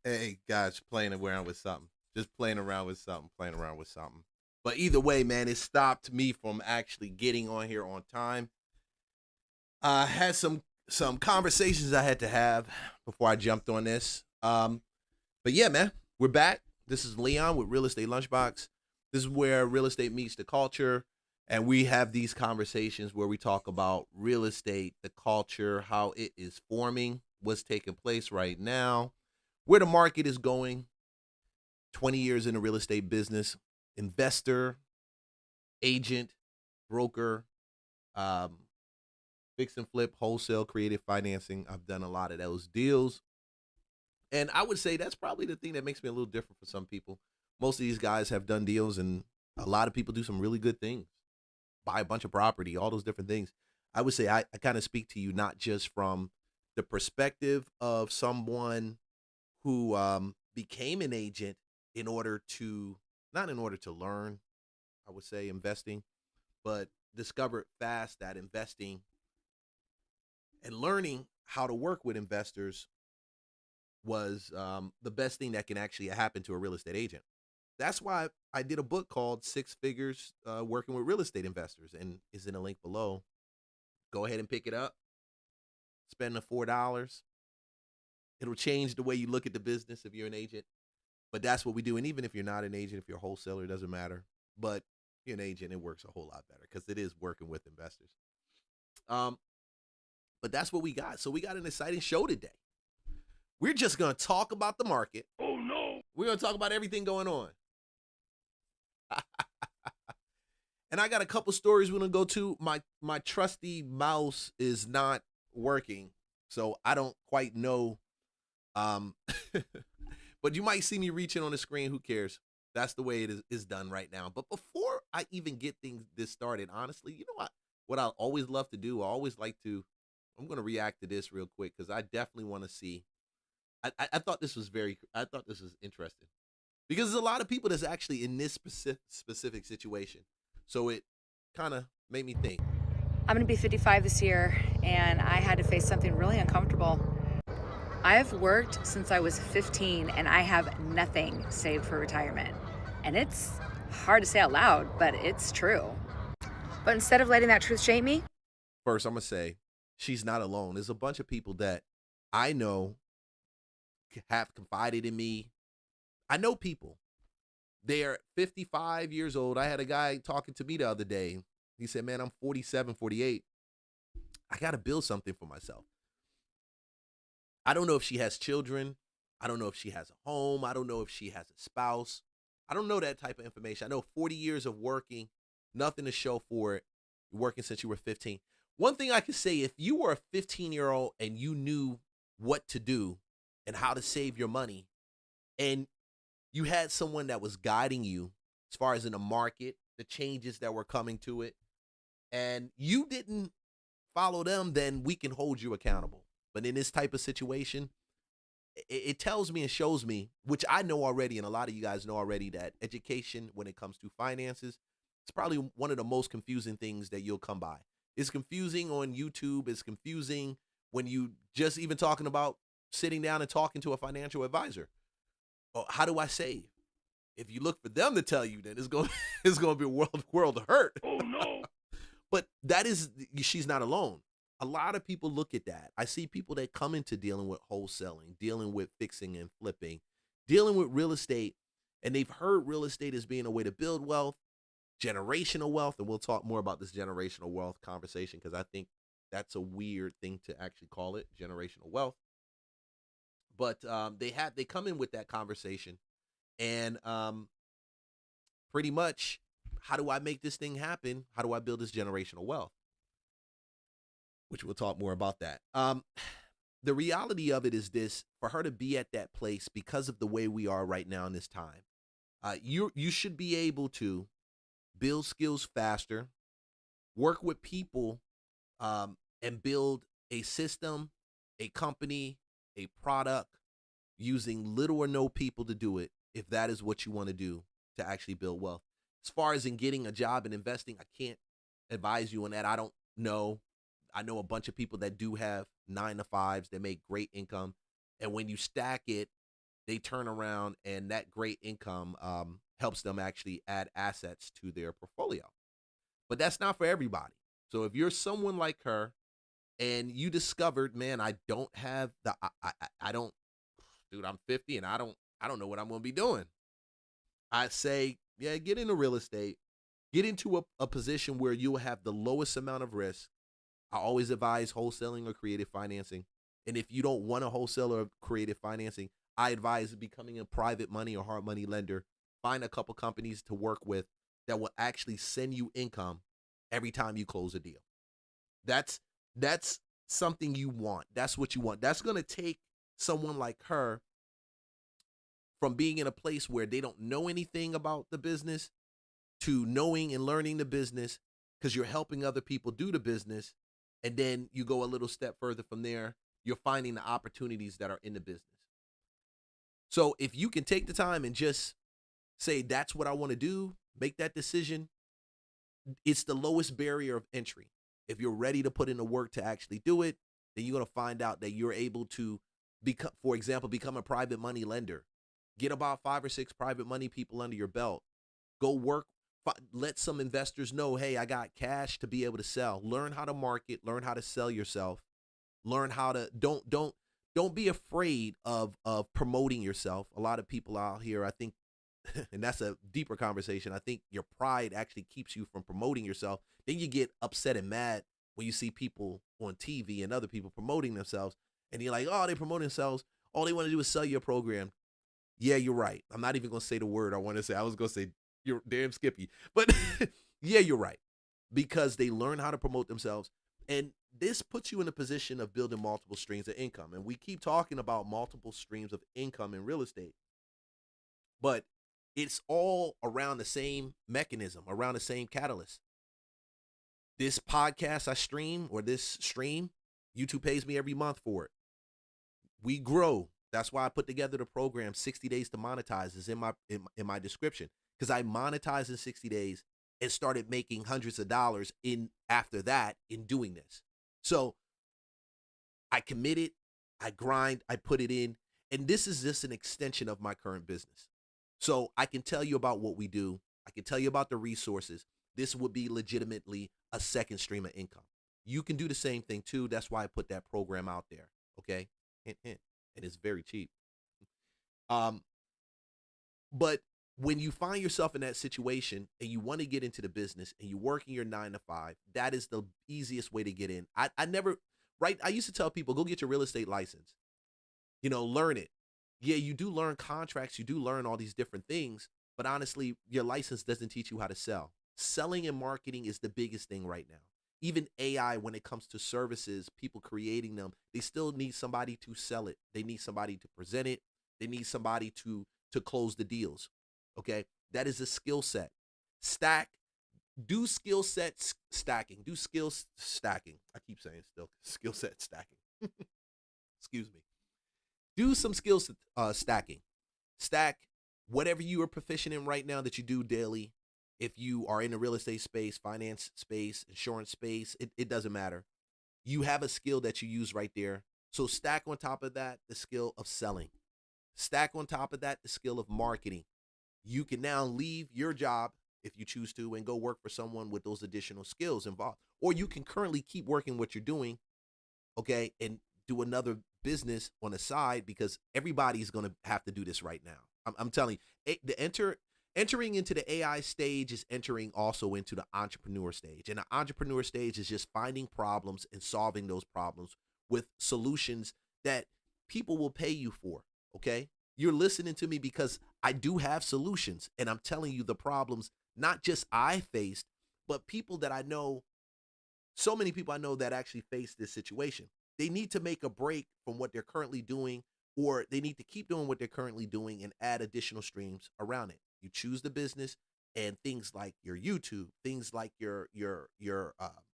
Hey, guys, playing around with something. Just playing around with something, playing around with something. But either way, man, it stopped me from actually getting on here on time. I had some conversations I had to have before I jumped on this. But yeah, man, we're back. This is Leon with Real Estate Lunchbox. This is where real estate meets the culture, and we have these conversations where we talk about real estate, the culture, how it is forming, what's taking place right now, where the market is going. 20 years in the real estate business, investor, agent, broker, um, fix and flip, wholesale, creative financing. I've done a lot of those deals. And I would say that's probably the thing that makes me a little different for some people. Most of these guys have done deals, and a lot of people do some really good things, buy a bunch of property, all those different things. I would say I kind of speak to you not just from the perspective of someone who became an agent in order to, not in order to learn, I would say, investing, but discovered fast that investing and learning how to work with investors was the best thing that can actually happen to a real estate agent. That's why I did a book called Six Figures Working with Real Estate Investors, and is in a link below. Go ahead and pick it up. Spend the $4. It'll change the way you look at the business if you're an agent. But that's what we do. And even if you're not an agent, if you're a wholesaler, it doesn't matter. But if you're an agent, it works a whole lot better because it is working with investors. Um, but that's what we got. So we got an exciting show today. We're just going to talk about the market. Oh, no. We're going to talk about everything going on. And I got a couple stories we're going to go to. My trusty mouse is not working, so I don't quite know. But you might see me reaching on the screen. Who cares? That's the way it is done right now. But before I even get this started, honestly, you know what I always love to do? I always like to, I'm going to react to this real quick because I definitely want to see. I thought this was I thought this was interesting because there's a lot of people that's actually in this specific situation. So it kind of made me think. I'm going to be 55 this year, and I had to face something really uncomfortable. I've worked since I was 15, and I have nothing saved for retirement. And it's hard to say out loud, but it's true. But instead of letting that truth shape me, First, I'm going to say she's not alone. There's a bunch of people that I know have confided in me. I know people. They're 55 years old. I had a guy talking to me the other day. He said, man, I'm 47, 48. I got to build something for myself. I don't know if she has children. I don't know if she has a home. I don't know if she has a spouse. I don't know that type of information. I know 40 years of working, nothing to show for it. You're working since you were 15. One thing I can say, if you were a 15-year-old and you knew what to do and how to save your money, and you had someone that was guiding you as far as in the market, the changes that were coming to it, and you didn't follow them, then we can hold you accountable. But in this type of situation, it tells me and shows me, which I know already, and a lot of you guys know already, that education when it comes to finances, it's probably one of the most confusing things that you'll come by. It's confusing on YouTube. It's confusing when you just even talking about sitting down and talking to a financial advisor. Oh, how do I save? If you look for them to tell you, then it's going it's going to be a world of hurt. Oh no! But she's not alone. A lot of people look at that. I see people that come into dealing with wholesaling, dealing with fixing and flipping, dealing with real estate, and they've heard real estate as being a way to build wealth, generational wealth, and we'll talk more about this generational wealth conversation because I think that's a weird thing to actually call it, generational wealth. But they come in with that conversation, and pretty much, how do I make this thing happen? How do I build this generational wealth? Which we'll talk more about that. The reality of it is this: for her to be at that place because of the way we are right now in this time, you should be able to build skills faster, work with people, and build a system, a company, a product using little or no people to do it, if that is what you want to do to actually build wealth. As far as in getting a job and investing, I can't advise you on that. I don't know. I know a bunch of people that do have 9 to 5s that make great income. And when you stack it, they turn around and that great income helps them actually add assets to their portfolio. But that's not for everybody. So if you're someone like her and you discovered, man, I don't have the, I don't, dude, I'm 50 and I don't know what I'm going to be doing. I say, yeah, get into real estate, get into a position where you will have the lowest amount of risk. I always advise wholesaling or creative financing. And if you don't want a wholesale or creative financing, I advise becoming a private money or hard money lender. Find a couple companies to work with that will actually send you income every time you close a deal. That's something you want. That's what you want. That's going to take someone like her from being in a place where they don't know anything about the business to knowing and learning the business, because you're helping other people do the business. And then you go a little step further from there, you're finding the opportunities that are in the business. So if you can take the time and just say, that's what I want to do, make that decision, it's the lowest barrier of entry. If you're ready to put in the work to actually do it, then you're going to find out that you're able to become, for example, become a private money lender. Get about 5 or 6 private money people under your belt. Go work. Let some investors know, hey, I got cash to be able to sell. Learn how to market. Learn how to sell yourself. Learn how to don't be afraid of promoting yourself. A lot of people out here, I think, and that's a deeper conversation. I think your pride actually keeps you from promoting yourself. Then you get upset and mad when you see people on TV and other people promoting themselves, and you're like, oh, they promote themselves. All they want to do is sell your program. Yeah, you're right. I'm not even going to say the word I want to say. I was going to say, you're damn Skippy. But yeah, you're right. Because they learn how to promote themselves. And this puts you in a position of building multiple streams of income. And we keep talking about multiple streams of income in real estate. But it's all around the same mechanism, around the same catalyst. This podcast I stream, or this stream, YouTube pays me every month for it. We grow. That's why I put together the program 60 Days to Monetize is in my description, because I monetized in 60 days and started making hundreds of dollars in after that in doing this. So I committed, I grind, I put it in, and this is just an extension of my current business. So I can tell you about what we do. I can tell you about the resources. This would be legitimately a second stream of income. You can do the same thing too. That's why I put that program out there. Okay. Hint, hint. And it's very cheap. But when you find yourself in that situation and you want to get into the business and you're working your 9 to 5, that is the easiest way to get in. I never, right? I used to tell people, go get your real estate license, learn it. Yeah, you do learn contracts. You do learn all these different things, but honestly, your license doesn't teach you how to sell. Selling and marketing is the biggest thing right now. Even AI, when it comes to services, people creating them, they still need somebody to sell it. They need somebody to present it. They need somebody to close the deals. Okay, that is a skill set. Do skill set stacking. Do skills stacking. I keep saying skill set stacking. Excuse me. Do some skills stacking. Stack whatever you are proficient in right now that you do daily. If you are in the real estate space, finance space, insurance space, it doesn't matter. You have a skill that you use right there. So stack on top of that the skill of selling. Stack on top of that the skill of marketing. You can now leave your job if you choose to and go work for someone with those additional skills involved. Or you can currently keep working what you're doing, okay, and do another business on the side, because everybody's going to have to do this right now. I'm telling you, entering into the AI stage is entering also into the entrepreneur stage. And the entrepreneur stage is just finding problems and solving those problems with solutions that people will pay you for, okay? You're listening to me because I do have solutions, and I'm telling you the problems, not just I faced, but people that I know, so many people I know that actually face this situation. They need to make a break from what they're currently doing, or they need to keep doing what they're currently doing and add additional streams around it. You choose the business, and things like your YouTube, things like your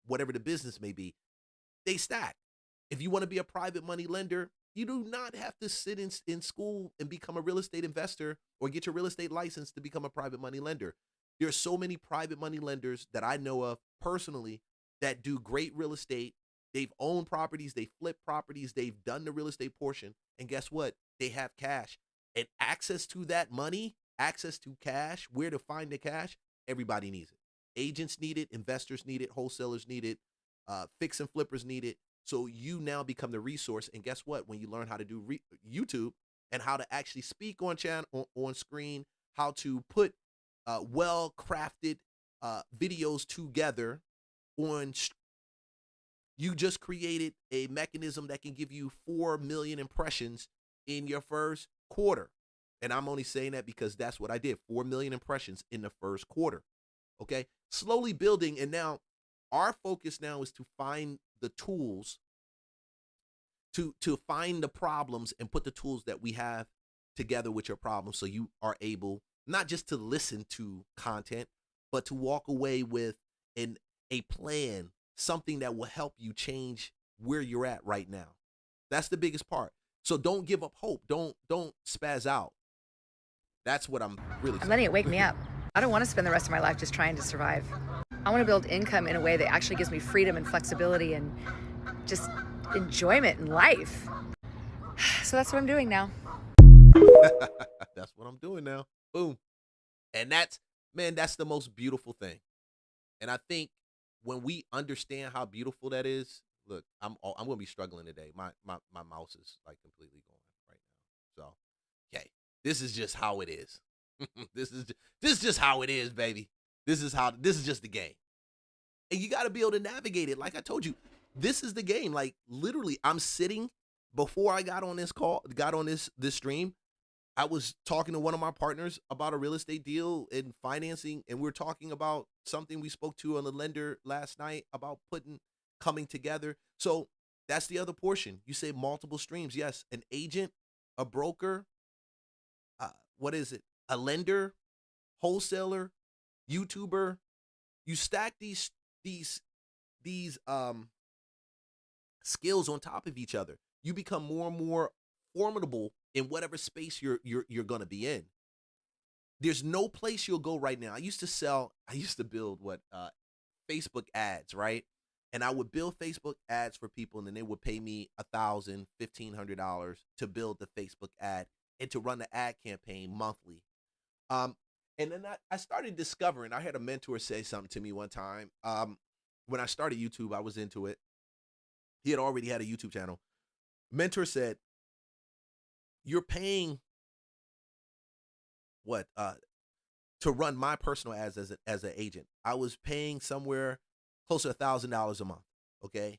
whatever the business may be, they stack. If you want to be a private money lender, you do not have to sit in school and become a real estate investor or get your real estate license to become a private money lender. There are so many private money lenders that I know of personally that do great real estate They've owned properties, they flip properties, they've done the real estate portion, and guess what? They have cash and access to that money, access to cash. Where to find the cash? Everybody needs it. Agents need it, investors need it, wholesalers need it, fix and flippers need it. So you now become the resource. And guess what? When you learn how to do YouTube and how to actually speak on channel on screen, how to put well crafted videos together on you just created a mechanism that can give you 4 million impressions in your first quarter. And I'm only saying that because that's what I did. 4 million impressions in the first quarter. Okay. Slowly building. And now our focus now is to find the tools to find the problems and put the tools that we have together with your problems. So you are able not just to listen to content, but to walk away with a plan, something that will help you change where you're at right now. That's the biggest part. So don't give up hope. Don't spaz out. That's what I'm really saying. I'm letting it wake me up. I don't want to spend the rest of my life just trying to survive. I want to build income in a way that actually gives me freedom and flexibility and just enjoyment in life. So that's what I'm doing now. That's what I'm doing now. Boom. And that's, man, that's the most beautiful thing. And I think when we understand how beautiful that is, look, I'm going to be struggling today. My mouse is like completely going right now. So, okay, this is just how it is. This is just how it is, baby. This is just the game. And you got to be able to navigate it. Like I told you, this is the game. Like literally, I'm sitting before I got on this call, got on this stream. I was talking to one of my partners about a real estate deal and financing, and we're talking about something we spoke to on the lender last night about coming together. So that's the other portion. You say multiple streams. Yes, an agent, a broker, what is it? A lender, wholesaler, YouTuber. You stack these skills on top of each other. You become more and more formidable in whatever space you're going to be in. There's no place you'll go right now. I used to build Facebook ads, right? And I would build Facebook ads for people, and then they would pay me $1,000, $1,500 to build the Facebook ad and to run the ad campaign monthly. And then I started discovering, I had a mentor say something to me one time. When I started YouTube, I was into it. He had already had a YouTube channel. Mentor said, you're paying to run my personal ads as an agent. I was paying somewhere close to $1,000 a month. Okay.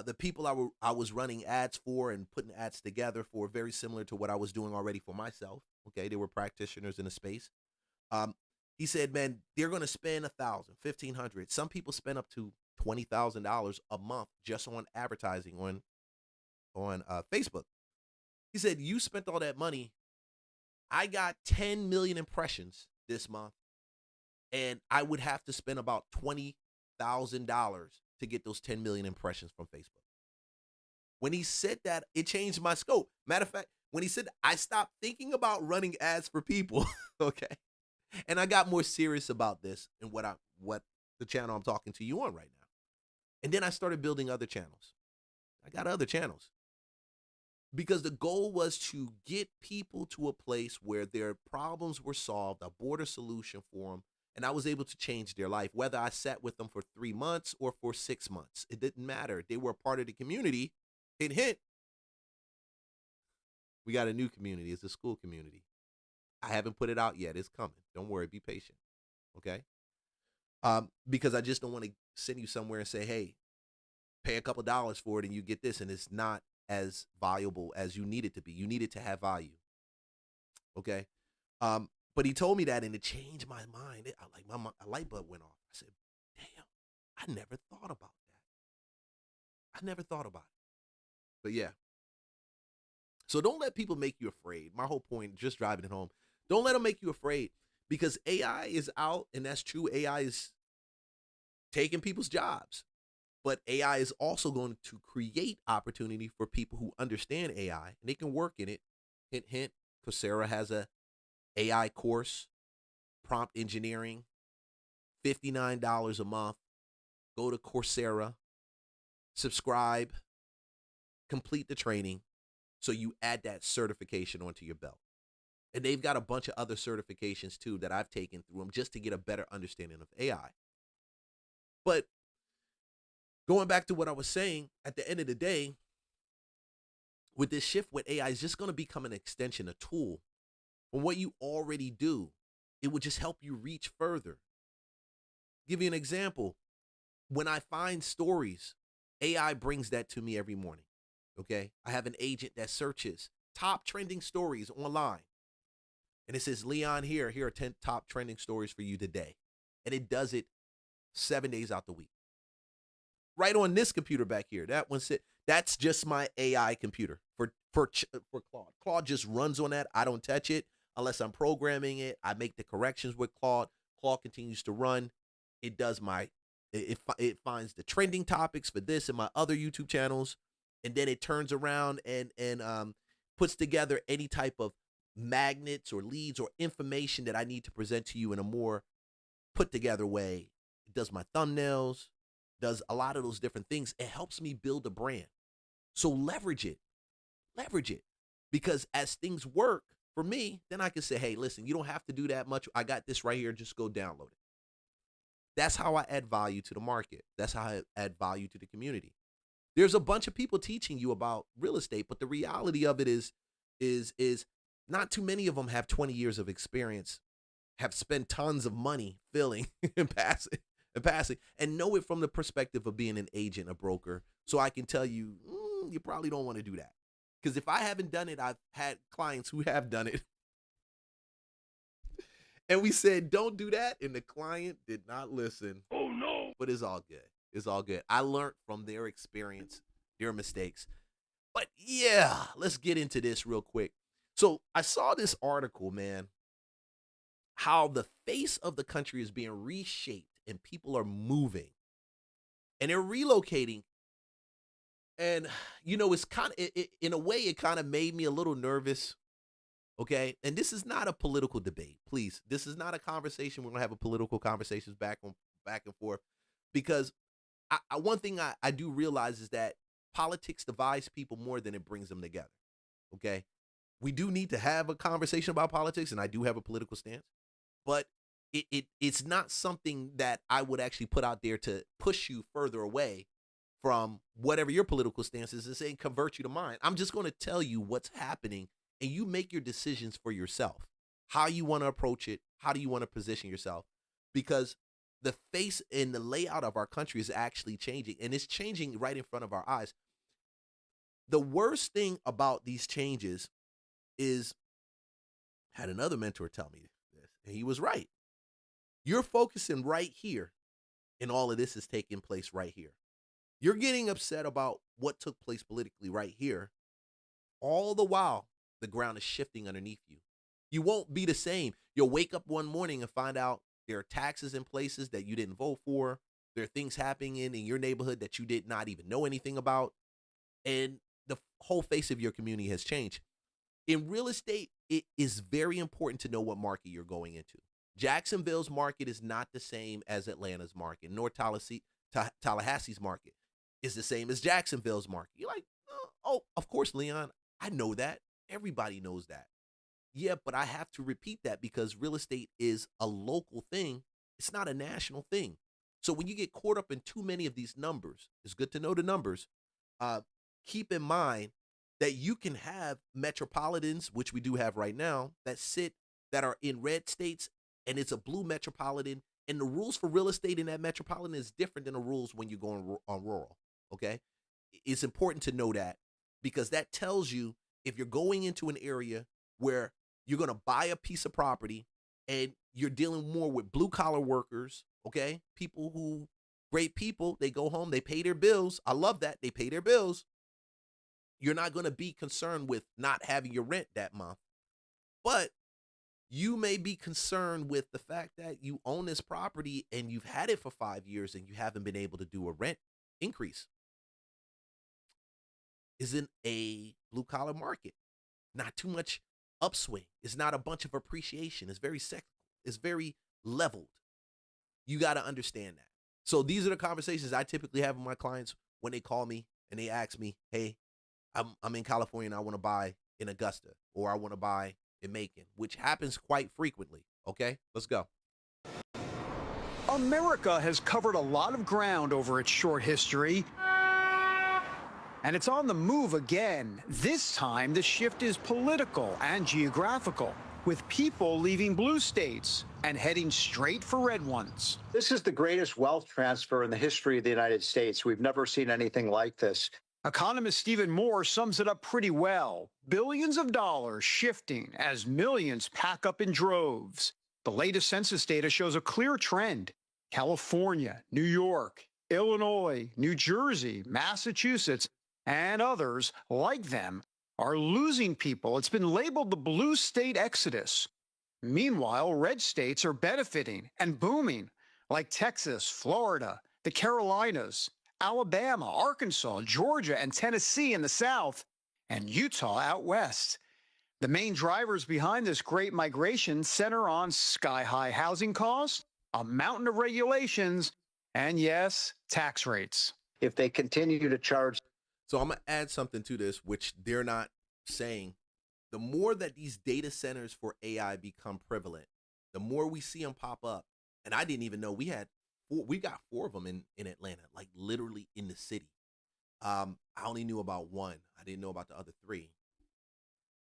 The people I was running ads for and putting ads together for, very similar to what I was doing already for myself. Okay. They were practitioners in the space. He said, man, they're going to spend $1,000, $1,500. Some people spend up to $20,000 a month just on advertising on Facebook. He said, you spent all that money. I got 10 million impressions this month, and I would have to spend about $20,000 to get those 10 million impressions from Facebook. When he said that, it changed my scope. Matter of fact, when he said, I stopped thinking about running ads for people, okay? And I got more serious about this and what the channel I'm talking to you on right now. And then I started building other channels. I got other channels. Because the goal was to get people to a place where their problems were solved, a border solution for them, and I was able to change their life, whether I sat with them for 3 months or for 6 months. It didn't matter. They were a part of the community. Hint. We got a new community. It's a school community. I haven't put it out yet. It's coming. Don't worry. Be patient. Okay? Because I just don't want to send you somewhere and say, hey, pay a couple dollars for it and you get this, and it's not as valuable as you need it to be. You need it to have value. Okay. But he told me that, and it changed my mind. My light bulb went off. I said, damn, I never thought about that. I never thought about it. But yeah. So don't let people make you afraid. My whole point, just driving it home, don't let them make you afraid, because AI is out, and that's true. AI is taking people's jobs. But AI is also going to create opportunity for people who understand AI, and they can work in it. Hint, hint. Coursera has a AI course, prompt engineering, $59 a month. Go to Coursera. subscribe, complete the training, so you add that certification onto your belt. And they've got a bunch of other certifications too that I've taken through them just to get a better understanding of AI. But going back to what I was saying, at the end of the day, with this shift with AI, is just going to become an extension, a tool on what you already do. It would just help you reach further. Give you an example. When I find stories, AI brings that to me every morning. Okay. I have an agent that searches top trending stories online. And it says, Leon, here are 10 top trending stories for you today. And it does it 7 days out the week. Right on this computer back here. That one's it. That's just my AI computer for Claude. Claude just runs on that. I don't touch it unless I'm programming it. I make the corrections with Claude. Claude continues to run. It does it finds the trending topics for this and my other YouTube channels, and then it turns around and puts together any type of magnets or leads or information that I need to present to you in a more put together way. It does my thumbnails, does a lot of those different things. It helps me build a brand. So leverage it, because as things work for me, then I can say, hey, listen, you don't have to do that much. I got this right here. Just go download it. That's how I add value to the market. That's how I add value to the community. There's a bunch of people teaching you about real estate, but the reality of it is not too many of them have 20 years of experience, have spent tons of money filling and passing, and know it from the perspective of being an agent, a broker. So I can tell you, you probably don't want to do that. Because if I haven't done it, I've had clients who have done it. And we said, don't do that. And the client did not listen. Oh, no. But it's all good. It's all good. I learned from their experience, their mistakes. But yeah, let's get into this real quick. So I saw this article, man, how the face of the country is being reshaped and people are moving and they're relocating. And, it's kind of, in a way, it kind of made me a little nervous. Okay. And this is not a political debate. Please. This is not a conversation. We're going to have a political conversations back and forth, because one thing I do realize is that politics divides people more than it brings them together. Okay. We do need to have a conversation about politics, and I do have a political stance, but it's not something that I would actually put out there to push you further away from whatever your political stance is and say convert you to mine. I'm just going to tell you what's happening, and you make your decisions for yourself. How you want to approach it, how do you want to position yourself? Because the face and the layout of our country is actually changing, and it's changing right in front of our eyes. The worst thing about these changes is, I had another mentor tell me this, and he was right. You're focusing right here, and all of this is taking place right here. You're getting upset about what took place politically right here. All the while, the ground is shifting underneath you. You won't be the same. You'll wake up one morning and find out there are taxes in places that you didn't vote for. There are things happening in your neighborhood that you did not even know anything about. And the whole face of your community has changed. In real estate, it is very important to know what market you're going into. Jacksonville's market is not the same as Atlanta's market, nor Tallahassee's market is the same as Jacksonville's market. You're like, oh, of course, Leon, I know that. Everybody knows that. Yeah, but I have to repeat that because real estate is a local thing. It's not a national thing. So when you get caught up in too many of these numbers, it's good to know the numbers. Keep in mind that you can have metropolitans, which we do have right now, that are in red states, and it's a blue metropolitan. And the rules for real estate in that metropolitan is different than the rules when you're going on rural. Okay. It's important to know that, because that tells you if you're going into an area where you're going to buy a piece of property and you're dealing more with blue collar workers. Okay. Great people, they go home, they pay their bills. I love that. They pay their bills. You're not going to be concerned with not having your rent that month, but you may be concerned with the fact that you own this property and you've had it for 5 years and you haven't been able to do a rent increase. Isn't a blue collar market. Not too much upswing. It's not a bunch of appreciation. It's very cyclical. It's very leveled. You got to understand that. So these are the conversations I typically have with my clients when they call me and they ask me, hey, I'm in California and I want to buy in Augusta or I want to buy in Macon, which happens quite frequently. Okay, let's go. America has covered a lot of ground over its short history, and it's on the move again. This time, the shift is political and geographical, with people leaving blue states and heading straight for red ones. This is the greatest wealth transfer in the history of the United States. We've never seen anything like this. Economist Stephen Moore sums it up pretty well. Billions of dollars shifting as millions pack up in droves. The latest census data shows a clear trend. California, New York, Illinois, New Jersey, Massachusetts, and others like them are losing people. It's been labeled the blue state exodus. Meanwhile, red states are benefiting and booming, like Texas, Florida, the Carolinas, Alabama, Arkansas, Georgia, and Tennessee in the South, and Utah out west. The main drivers behind this great migration center on sky-high housing costs, a mountain of regulations, and yes, tax rates. If they continue to charge. So I'm going to add something to this, which they're not saying. The more that these data centers for AI become prevalent, the more we see them pop up. And I didn't even know we got 4 of them in Atlanta, like literally in the city. I only knew about 1. I didn't know about the other 3.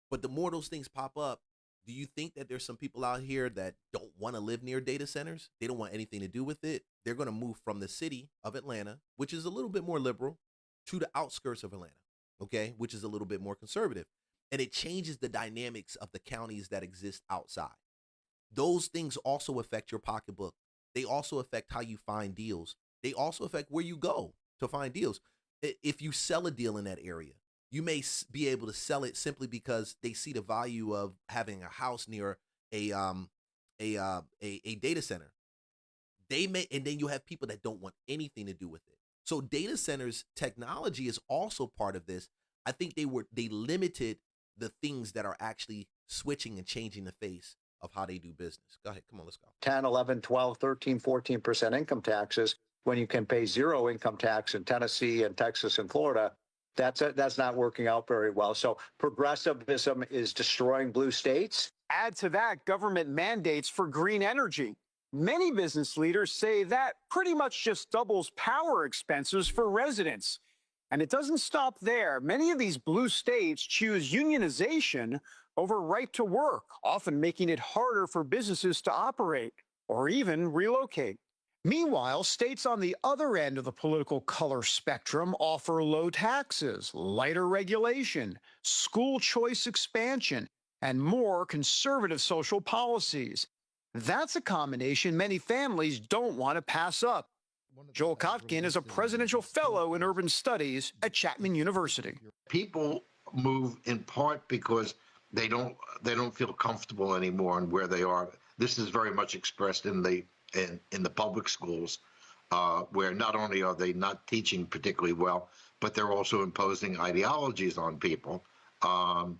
But the more those things pop up, do you think that there's some people out here that don't want to live near data centers? They don't want anything to do with it. They're going to move from the city of Atlanta, which is a little bit more liberal, to the outskirts of Atlanta, okay, which is a little bit more conservative. And it changes the dynamics of the counties that exist outside. Those things also affect your pocketbook. They also affect how you find deals. They also affect where you go to find deals. If you sell a deal in that area, you may be able to sell it simply because they see the value of having a house near a data center. They may, and then you have people that don't want anything to do with it. So data centers technology is also part of this. I think they limited the things that are actually switching and changing the face of how they do business. Go ahead, come on, let's go. 10, 11, 12, 13, 14% income taxes when you can pay 0 income tax in Tennessee and Texas and Florida. That's not working out very well. So progressivism is destroying blue states. Add to that government mandates for green energy. Many business leaders say that pretty much just doubles power expenses for residents. And it doesn't stop there. Many of these blue states choose unionization over right to work, often making it harder for businesses to operate or even relocate. Meanwhile, states on the other end of the political color spectrum offer low taxes, lighter regulation, school choice expansion, and more conservative social policies. That's a combination many families don't want to pass up. Joel Kotkin is a presidential fellow in urban studies at Chapman University. People move in part because they don't feel comfortable anymore in where they are. This is very much expressed in the public schools, where not only are they not teaching particularly well, but they're also imposing ideologies on people. And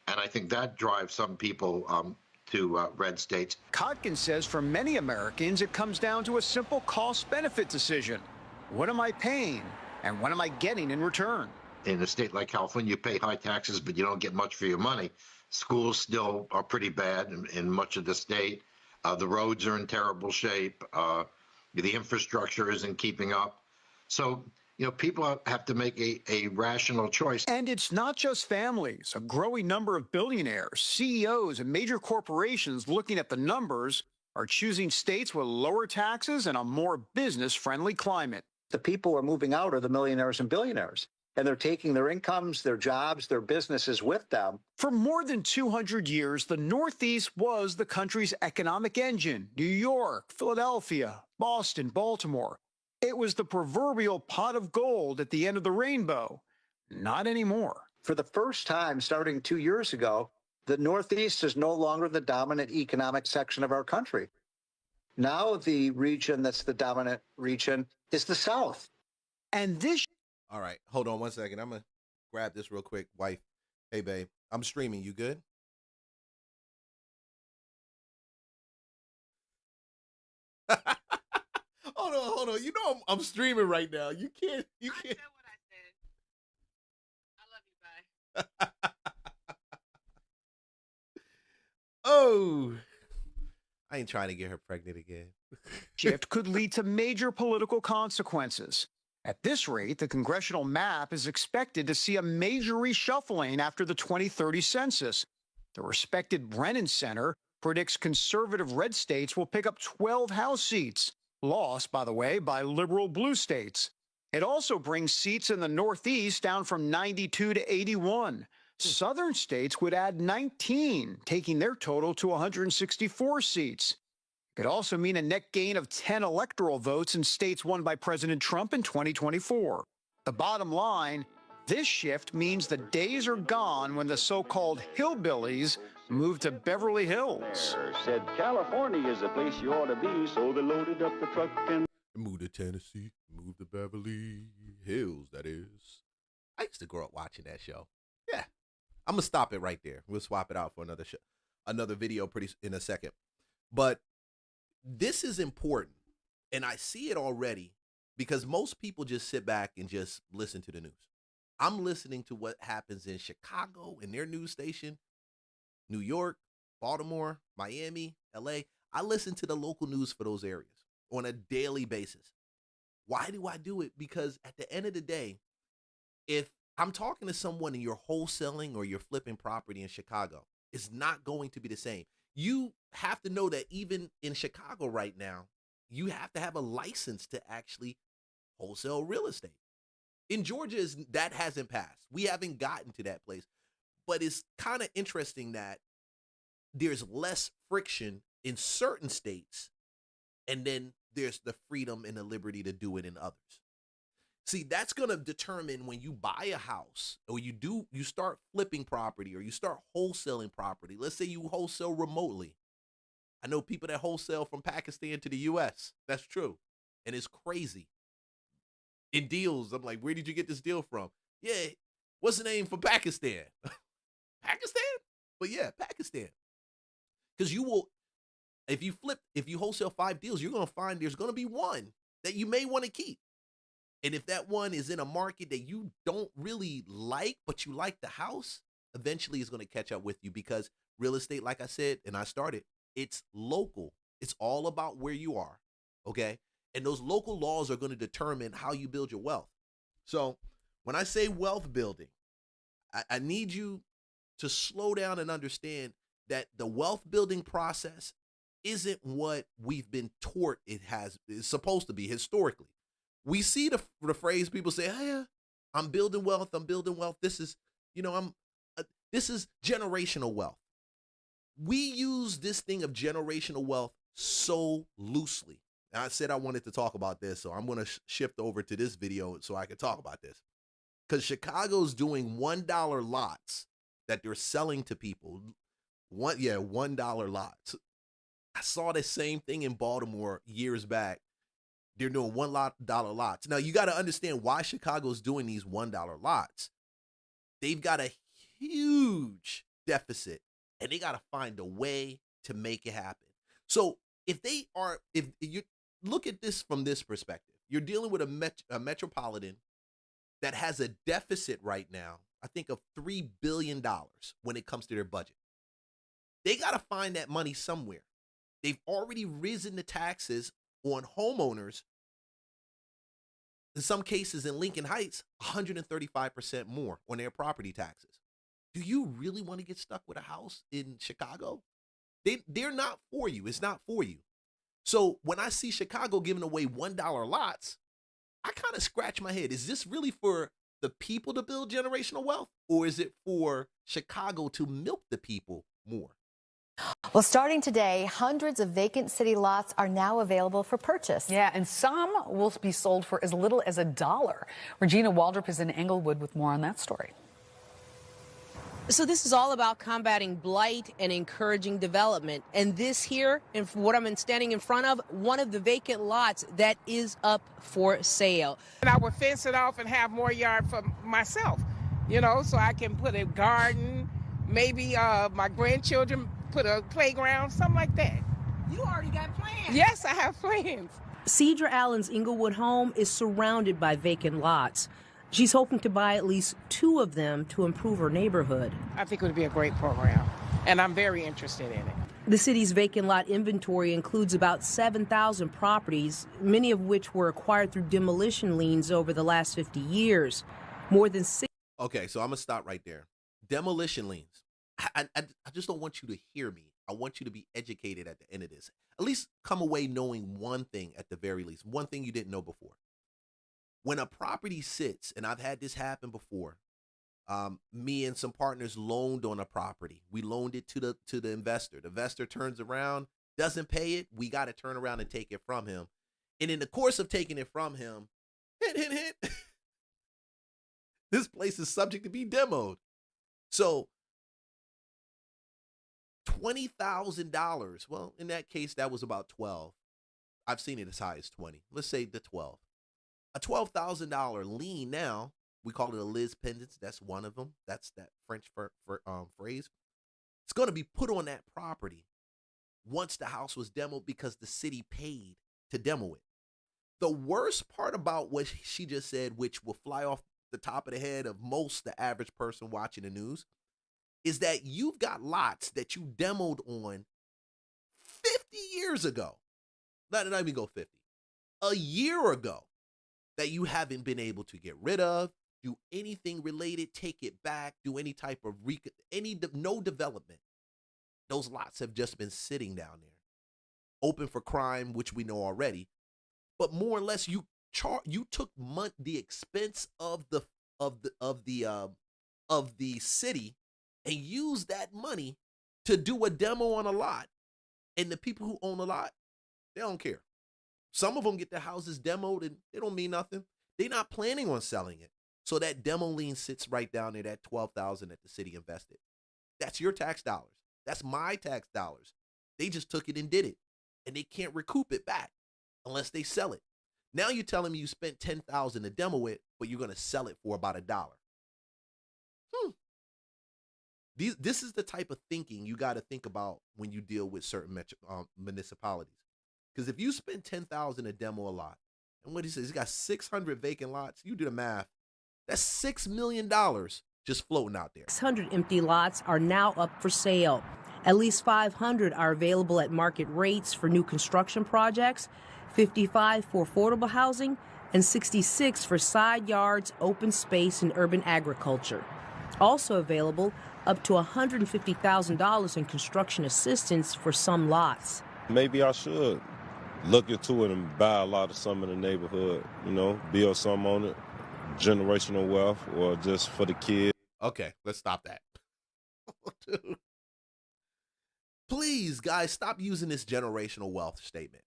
I think that drives some people to red states. Kotkin says for many Americans, it comes down to a simple cost-benefit decision. What am I paying, and what am I getting in return? In a state like California, you pay high taxes, but you don't get much for your money. Schools still are pretty bad in much of the state. The roads are in terrible shape. The infrastructure isn't keeping up. So, people have to make a rational choice. And it's not just families. A growing number of billionaires, CEOs, and major corporations looking at the numbers are choosing states with lower taxes and a more business-friendly climate. The people who are moving out are the millionaires and billionaires. And they're taking their incomes, their jobs, their businesses with them. For more than 200 years, the Northeast was the country's economic engine. New York, Philadelphia, Boston, Baltimore. It was the proverbial pot of gold at the end of the rainbow. Not anymore. For the first time, starting 2 years ago, the Northeast is no longer the dominant economic section of our country. Now the region that's the dominant region is the South. And this... All right, hold on 1 second. I'm going to grab this real quick. Wife, hey, babe, I'm streaming. You good? Hold on. You know I'm streaming right now. You can't. Oh, I ain't trying to get her pregnant again. Shift could lead to major political consequences. At this rate, the congressional map is expected to see a major reshuffling after the 2030 census. The respected Brennan Center predicts conservative red states will pick up 12 House seats, lost, by the way, by liberal blue states. It also brings seats in the Northeast down from 92 to 81. Southern states would add 19, taking their total to 164 seats. It could also mean a net gain of 10 electoral votes in states won by President Trump in 2024. The bottom line, this shift means the days are gone when the so-called hillbillies moved to Beverly Hills. Said California is the place you ought to be, so they loaded up the truck and Move to Tennessee, move to Beverly Hills, that is. I used to grow up watching that show. Yeah. I'm going to stop it right there. We'll swap it out for another show, another video in a second. But this is important, and I see it already because most people just sit back and just listen to the news. I'm listening to what happens in Chicago in their news station, New York, Baltimore, Miami, LA. I listen to the local news for those areas on a daily basis. Why do I do it? Because at the end of the day, if I'm talking to someone and you're wholesaling or you're flipping property in Chicago, it's not going to be the same. You have to know that even in Chicago right now, you have to have a license to actually wholesale real estate. In Georgia, that hasn't passed. We haven't gotten to that place. But it's kind of interesting that there's less friction in certain states, and then there's the freedom and the liberty to do it in others. See, that's going to determine when you buy a house or you start flipping property or you start wholesaling property. Let's say you wholesale remotely. I know people that wholesale from Pakistan to the US. That's true. And it's crazy. In deals, I'm like, where did you get this deal from? Yeah, what's the name for Pakistan? Pakistan? But yeah, Pakistan. Because you will, if you wholesale 5 deals, you're going to find there's going to be one that you may want to keep. And if that one is in a market that you don't really like, but you like the house, eventually it's going to catch up with you because real estate, like I said, and I started, it's local. It's all about where you are, okay? And those local laws are going to determine how you build your wealth. So when I say wealth building, I need you to slow down and understand that the wealth building process isn't what we've been taught it's supposed to be historically. We see the phrase people say, hey, I'm building wealth. I'm building wealth. This is, this is generational wealth. We use this thing of generational wealth so loosely. And I said I wanted to talk about this, so I'm going to shift over to this video so I can talk about this. Because Chicago's doing $1 lots that they're selling to people. $1 lots. I saw the same thing in Baltimore years back. They're doing $1 lots. Now, you got to understand why Chicago's doing these $1 lots. They've got a huge deficit, and they got to find a way to make it happen. So if you look at this from this perspective, you're dealing with a metropolitan that has a deficit right now, I think, of $3 billion when it comes to their budget. They got to find that money somewhere. They've already risen the taxes on homeowners, in some cases in Lincoln Heights, 135% more on their property taxes. Do you really want to get stuck with a house in Chicago? They're not for you. It's not for you. So when I see Chicago giving away $1 lots, I kind of scratch my head. Is this really for the people to build generational wealth, or is it for Chicago to milk the people more? Well, starting today, hundreds of vacant city lots are now available for purchase. Yeah, and some will be sold for as little as $1. Regina Waldrop is in Englewood with more on that story. So this is all about combating blight and encouraging development. And this here, and what I'm standing in front of, one of the vacant lots that is up for sale. And I would fence it off and have more yard for myself, so I can put a garden, maybe my grandchildren put a playground, something like that. You already got plans. Yes, I have plans. Cedra Allen's Englewood home is surrounded by vacant lots. She's hoping to buy at least 2 of them to improve her neighborhood. I think it would be a great program, and I'm very interested in it. The city's vacant lot inventory includes about 7,000 properties, many of which were acquired through demolition liens over the last 50 years. More than 6. Okay, so I'm going to stop right there. Demolition liens. I just don't want you to hear me. I want you to be educated at the end of this. At least come away knowing one thing at the very least, one thing you didn't know before. When a property sits, and I've had this happen before, me and some partners loaned on a property. We loaned it to the investor. The investor turns around, doesn't pay it. We got to turn around and take it from him. And in the course of taking it from him, hint, this place is subject to be demoed. So $20,000. Well, in that case, that was about 12. I've seen it as high as 20. Let's say the 12. A $12,000 lien now, we call it a Liz pendants. That's one of them. That's that French phrase. It's going to be put on that property once the house was demoed because the city paid to demo it. The worst part about what she just said, which will fly off the top of the head of the average person watching the news, is that you've got lots that you demoed on 50 years ago. Not even go 50. A year ago. That you haven't been able to get rid of, do anything related, take it back, do any type of no development. Those lots have just been sitting down there, open for crime, which we know already. But more or less, you took the expense of the city and used that money to do a demo on a lot. And the people who own a lot, they don't care. Some of them get their houses demoed and they don't mean nothing. They're not planning on selling it. So that demo lien sits right down there, that $12,000 that the city invested. That's your tax dollars. That's my tax dollars. They just took it and did it. And they can't recoup it back unless they sell it. Now you're telling me you spent $10,000 to demo it, but you're going to sell it for about $1. This is the type of thinking you got to think about when you deal with certain municipalities. Because if you spend $10,000 to demo a lot, and what he says, he's got 600 vacant lots. You do the math. That's $6 million just floating out there. 600 empty lots are now up for sale. At least 500 are available at market rates for new construction projects, 55 for affordable housing, and 66 for side yards, open space, and urban agriculture. Also available, up to $150,000 in construction assistance for some lots. Maybe I should look into it and buy a lot of some in the neighborhood, build some on it, generational wealth, or just for the kids. Okay, let's stop that. Dude. Please, guys, stop using this generational wealth statement.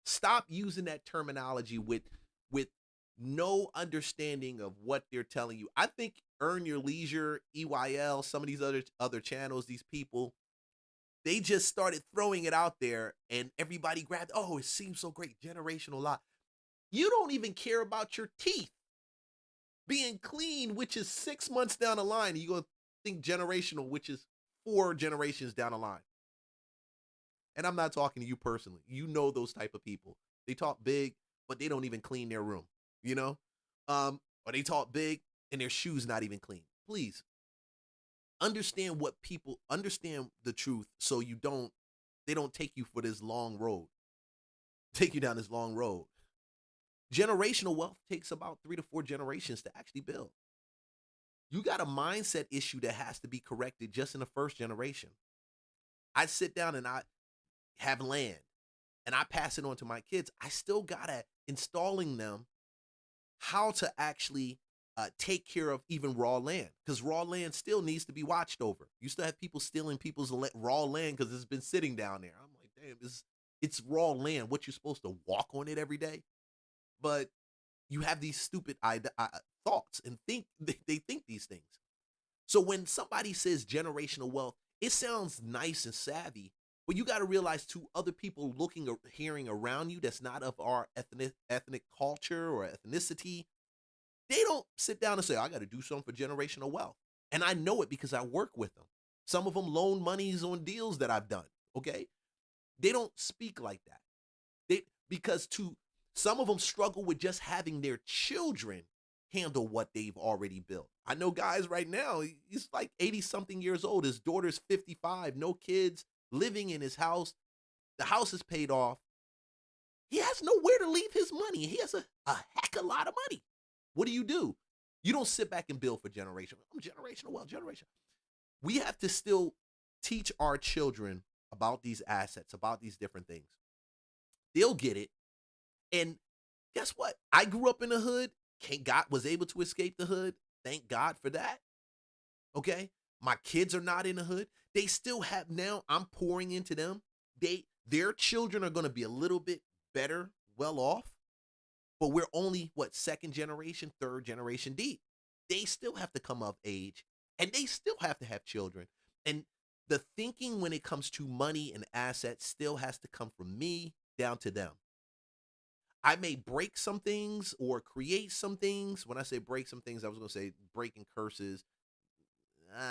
Stop using that terminology with no understanding of what they're telling you. I think Earn Your Leisure, EYL, some of these other channels, these people, they just started throwing it out there and everybody grabbed, oh, it seems so great, generational lot. You don't even care about your teeth being clean, which is 6 months down the line. You're going to think generational, which is 4 generations down the line. And I'm not talking to you personally. You know those type of people. They talk big, but they don't even clean their room, or they talk big and their shoes not even clean. Please. Understand the truth so they don't take you for this long road. Take you down this long road. Generational wealth takes about 3 to 4 generations to actually build. You got a mindset issue that has to be corrected just in the first generation. I sit down and I have land and I pass it on to my kids. I still gotta installing them how to actually take care of even raw land, because raw land still needs to be watched over. You still have people stealing people's raw land because it's been sitting down there. I'm like, damn, it's raw land. What, you're supposed to walk on it every day? But you have these stupid thoughts and they think these things. So when somebody says generational wealth, it sounds nice and savvy, but you got to realize to other people looking or hearing around you that's not of our ethnic culture or ethnicity, they don't sit down and say, I got to do something for generational wealth. And I know it because I work with them. Some of them loan monies on deals that I've done, okay? They don't speak like that. Because some of them struggle with just having their children handle what they've already built. I know guys right now, he's like 80 something years old. His daughter's 55, no kids, living in his house. The house is paid off. He has nowhere to leave his money. He has a heck of a lot of money. What do? You don't sit back and build for generation. I'm generational wealth, generation. We have to still teach our children about these assets, about these different things. They'll get it. And guess what? I grew up in the hood. God was able to escape the hood. Thank God for that. Okay? My kids are not in the hood. They still have, now I'm pouring into them. Their children are going to be a little bit better, well off. But we're only, second generation, third generation deep. They still have to come of age, and they still have to have children. And the thinking when it comes to money and assets still has to come from me down to them. I may break some things or create some things. When I say break some things, I was going to say breaking curses.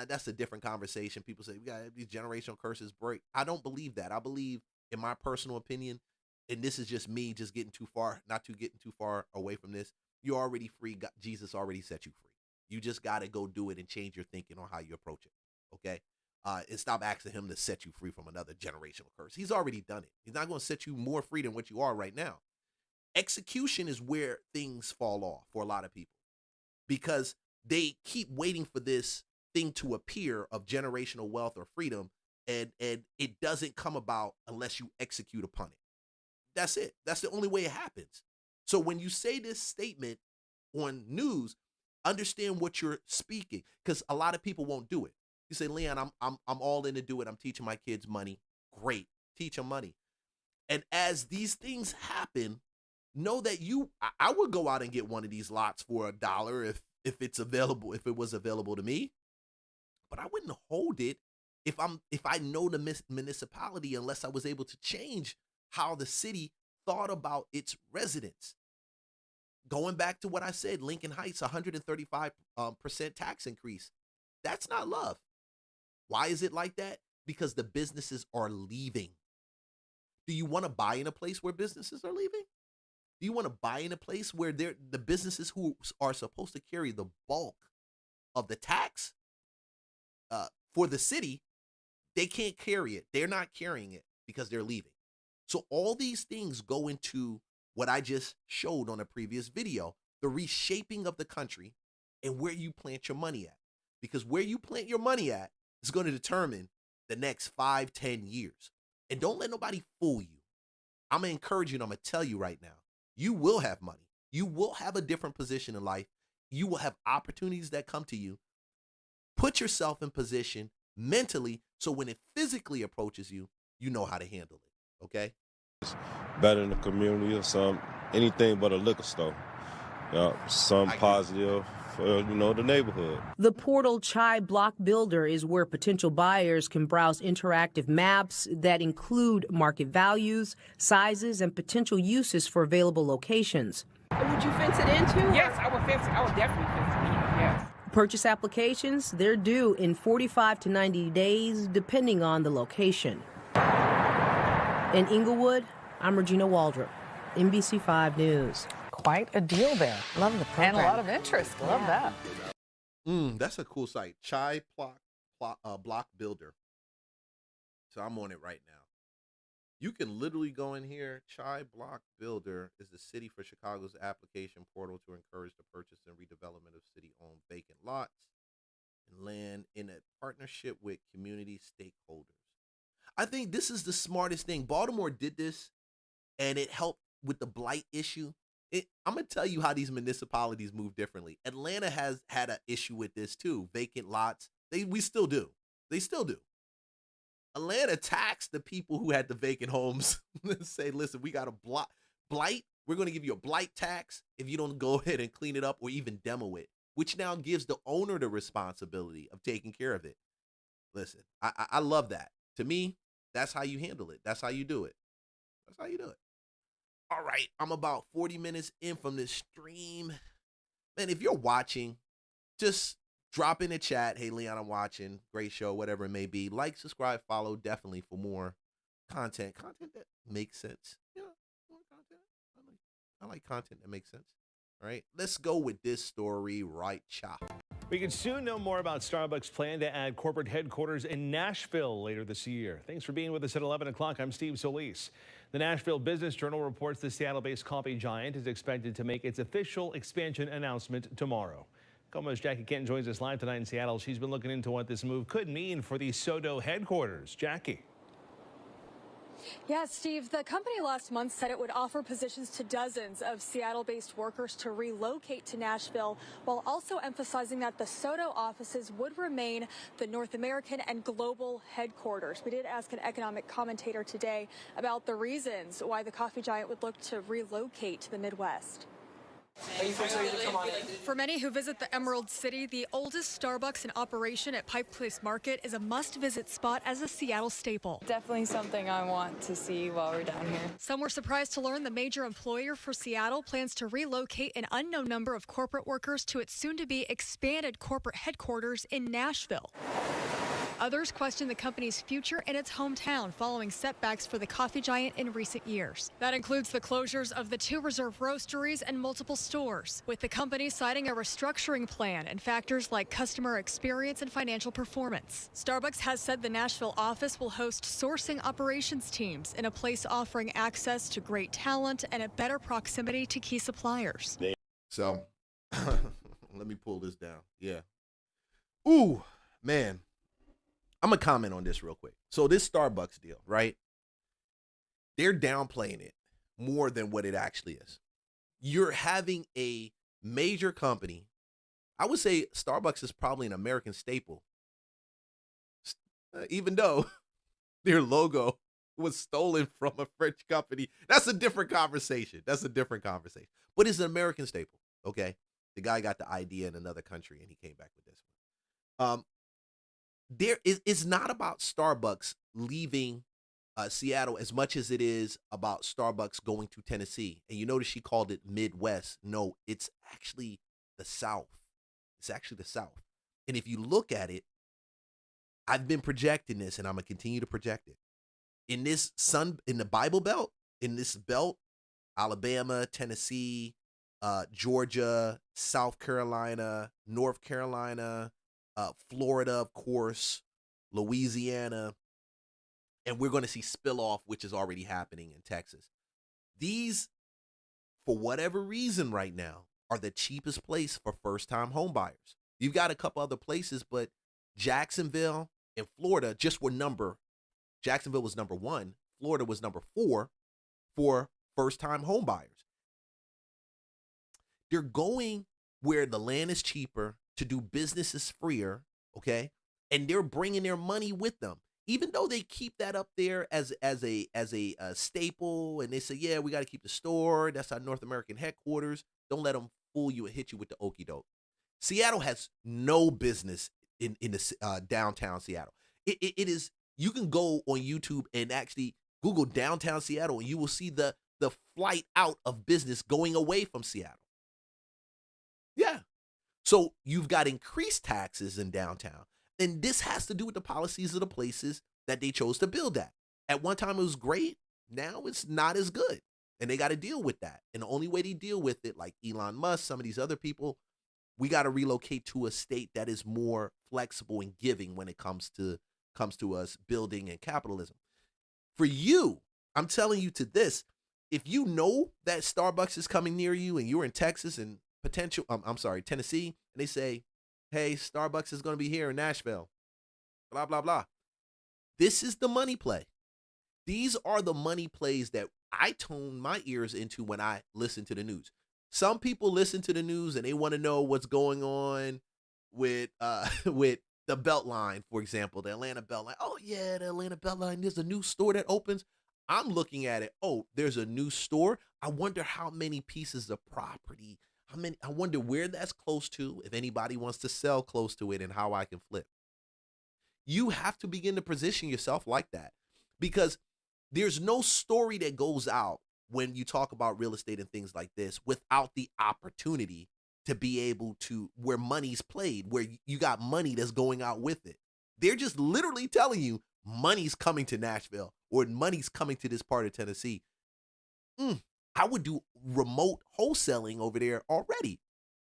That's a different conversation. People say, we got these generational curses break. I don't believe that. I believe, in my personal opinion, and this is just me just getting too far, not getting too far away from this. You're already free. Jesus already set you free. You just got to go do it and change your thinking on how you approach it. Okay? And stop asking him to set you free from another generational curse. He's already done it. He's not going to set you more free than what you are right now. Execution is where things fall off for a lot of people because they keep waiting for this thing to appear of generational wealth or freedom, and it doesn't come about unless you execute upon it. That's it. That's the only way it happens. So when you say this statement on news, understand what you're speaking, because a lot of people won't do it. You say, Leon, I'm all in to do it. I'm teaching my kids money. Great. Teach them money. And as these things happen, know that I would go out and get one of these lots for $1 if it's available, if it was available to me. But I wouldn't hold it if I know the municipality unless I was able to change how the city thought about its residents. Going back to what I said, Lincoln Heights, 135% tax increase. That's not love. Why is it like that? Because the businesses are leaving. Do you want to buy in a place where businesses are leaving? Do you want to buy in a place where the businesses who are supposed to carry the bulk of the tax for the city, they can't carry it. They're not carrying it because they're leaving. So all these things go into what I just showed on a previous video, the reshaping of the country and where you plant your money at. Because where you plant your money at is going to determine the next 5, 10 years. And don't let nobody fool you. I'm going to encourage you and I'm going to tell you right now, you will have money. You will have a different position in life. You will have opportunities that come to you. Put yourself in position mentally so when it physically approaches you, you know how to handle it. Okay? Better in the community or anything but a liquor store. Some positive for, the neighborhood. The portal Chai Block Builder is where potential buyers can browse interactive maps that include market values, sizes, and potential uses for available locations. Would you fence it in too? Yes, I would fence it. I would definitely fence it in, yes. Purchase applications, they're due in 45 to 90 days, depending on the location. In Inglewood, I'm Regina Waldrop, NBC5 News. Quite a deal there. Love the program. And a lot of interest. Love that. That's a cool site. Chai Block Builder. So I'm on it right now. You can literally go in here. Chai Block Builder is the city for Chicago's application portal to encourage the purchase and redevelopment of city-owned vacant lots and land in a partnership with community stakeholders. I think this is the smartest thing. Baltimore did this, and it helped with the blight issue. I'm going to tell you how these municipalities move differently. Atlanta has had an issue with this too. Vacant lots. We still do. They still do. Atlanta taxed the people who had the vacant homes and say, listen, we got a blight. We're going to give you a blight tax if you don't go ahead and clean it up or even demo it, which now gives the owner the responsibility of taking care of it. Listen, I love that. To me, that's how you handle it. That's how you do it. That's how you do it. All right, I'm about 40 minutes in from this stream. Man, if you're watching, just drop in the chat. Hey, Leon, I'm watching. Great show, whatever it may be. Like, subscribe, follow, definitely for more content. Content that makes sense. More content. I like content that makes sense. All right, let's go with this story right, chop. We could soon know more about Starbucks' plan to add corporate headquarters in Nashville later this year. Thanks for being with us at 11 o'clock. I'm Steve Solis. The Nashville Business Journal reports the Seattle-based coffee giant is expected to make its official expansion announcement tomorrow. KOMO's Jackie Kent joins us live tonight in Seattle. She's been looking into what this move could mean for the SoDo headquarters. Jackie. Yeah, Steve, the company last month said it would offer positions to dozens of Seattle-based workers to relocate to Nashville, while also emphasizing that the SoDo offices would remain the North American and global headquarters. We did ask an economic commentator today about the reasons why the coffee giant would look to relocate to the Midwest. For many who visit the Emerald City, the oldest Starbucks in operation at Pike Place Market is a must-visit spot as a Seattle staple. Definitely something I want to see while we're down here. Some were surprised to learn the major employer for Seattle plans to relocate an unknown number of corporate workers to its soon-to-be expanded corporate headquarters in Nashville. Others question the company's future in its hometown following setbacks for the coffee giant in recent years. That includes the closures of the 2 Reserve roasteries and multiple stores, with the company citing a restructuring plan and factors like customer experience and financial performance. Starbucks has said the Nashville office will host sourcing operations teams in a place offering access to great talent and a better proximity to key suppliers. So, let me pull this down. Yeah. Ooh, man. I'm going to comment on this real quick. So this Starbucks deal, right? They're downplaying it more than what it actually is. You're having a major company. I would say Starbucks is probably an American staple, even though their logo was stolen from a French company. That's a different conversation. But it's an American staple, okay? The guy got the idea in another country, and he came back with this one. It's not about Starbucks leaving Seattle as much as it is about Starbucks going to Tennessee. And you notice she called it Midwest. No, it's actually the South. And if you look at it, I've been projecting this, and I'm going to continue to project it. In the Bible Belt, in this belt, Alabama, Tennessee, Georgia, South Carolina, North Carolina, Florida, of course, Louisiana, and we're going to see spill off, which is already happening in Texas. These, for whatever reason right now, are the cheapest place for first-time home buyers. You've got a couple other places, but Jacksonville and Florida Jacksonville was number 1, Florida was number 4 for first-time home buyers. They're going where the land is cheaper, to do business is freer, okay? And they're bringing their money with them. Even though they keep that up there as a staple, and they say, yeah, we got to keep the store. That's our North American headquarters. Don't let them fool you and hit you with the okie doke. Seattle has no business in the downtown Seattle. It is. You can go on YouTube and actually Google downtown Seattle, and you will see the flight out of business going away from Seattle. Yeah. So you've got increased taxes in downtown. And this has to do with the policies of the places that they chose to build at. At one time, it was great. Now it's not as good. And they got to deal with that. And the only way they deal with it, like Elon Musk, some of these other people, we got to relocate to a state that is more flexible and giving when it comes to us building and capitalism. For you, I'm telling you to this, if you know that Starbucks is coming near you and you're in Texas and Tennessee, and they say, hey, Starbucks is going to be here in Nashville, blah, blah, blah. This is the money play. These are the money plays that I tune my ears into when I listen to the news. Some people listen to the news and they want to know what's going on with the Beltline, for example, the Atlanta Beltline. Oh, yeah, the Atlanta Beltline, there's a new store that opens. I'm looking at it. Oh, there's a new store. I wonder how many pieces of property. I wonder where that's close to, if anybody wants to sell close to it, and how I can flip. You have to begin to position yourself like that, because there's no story that goes out when you talk about real estate and things like this without the opportunity to be able to, where money's played, where you got money that's going out with it. They're just literally telling you money's coming to Nashville or money's coming to this part of Tennessee. I would do remote wholesaling over there already.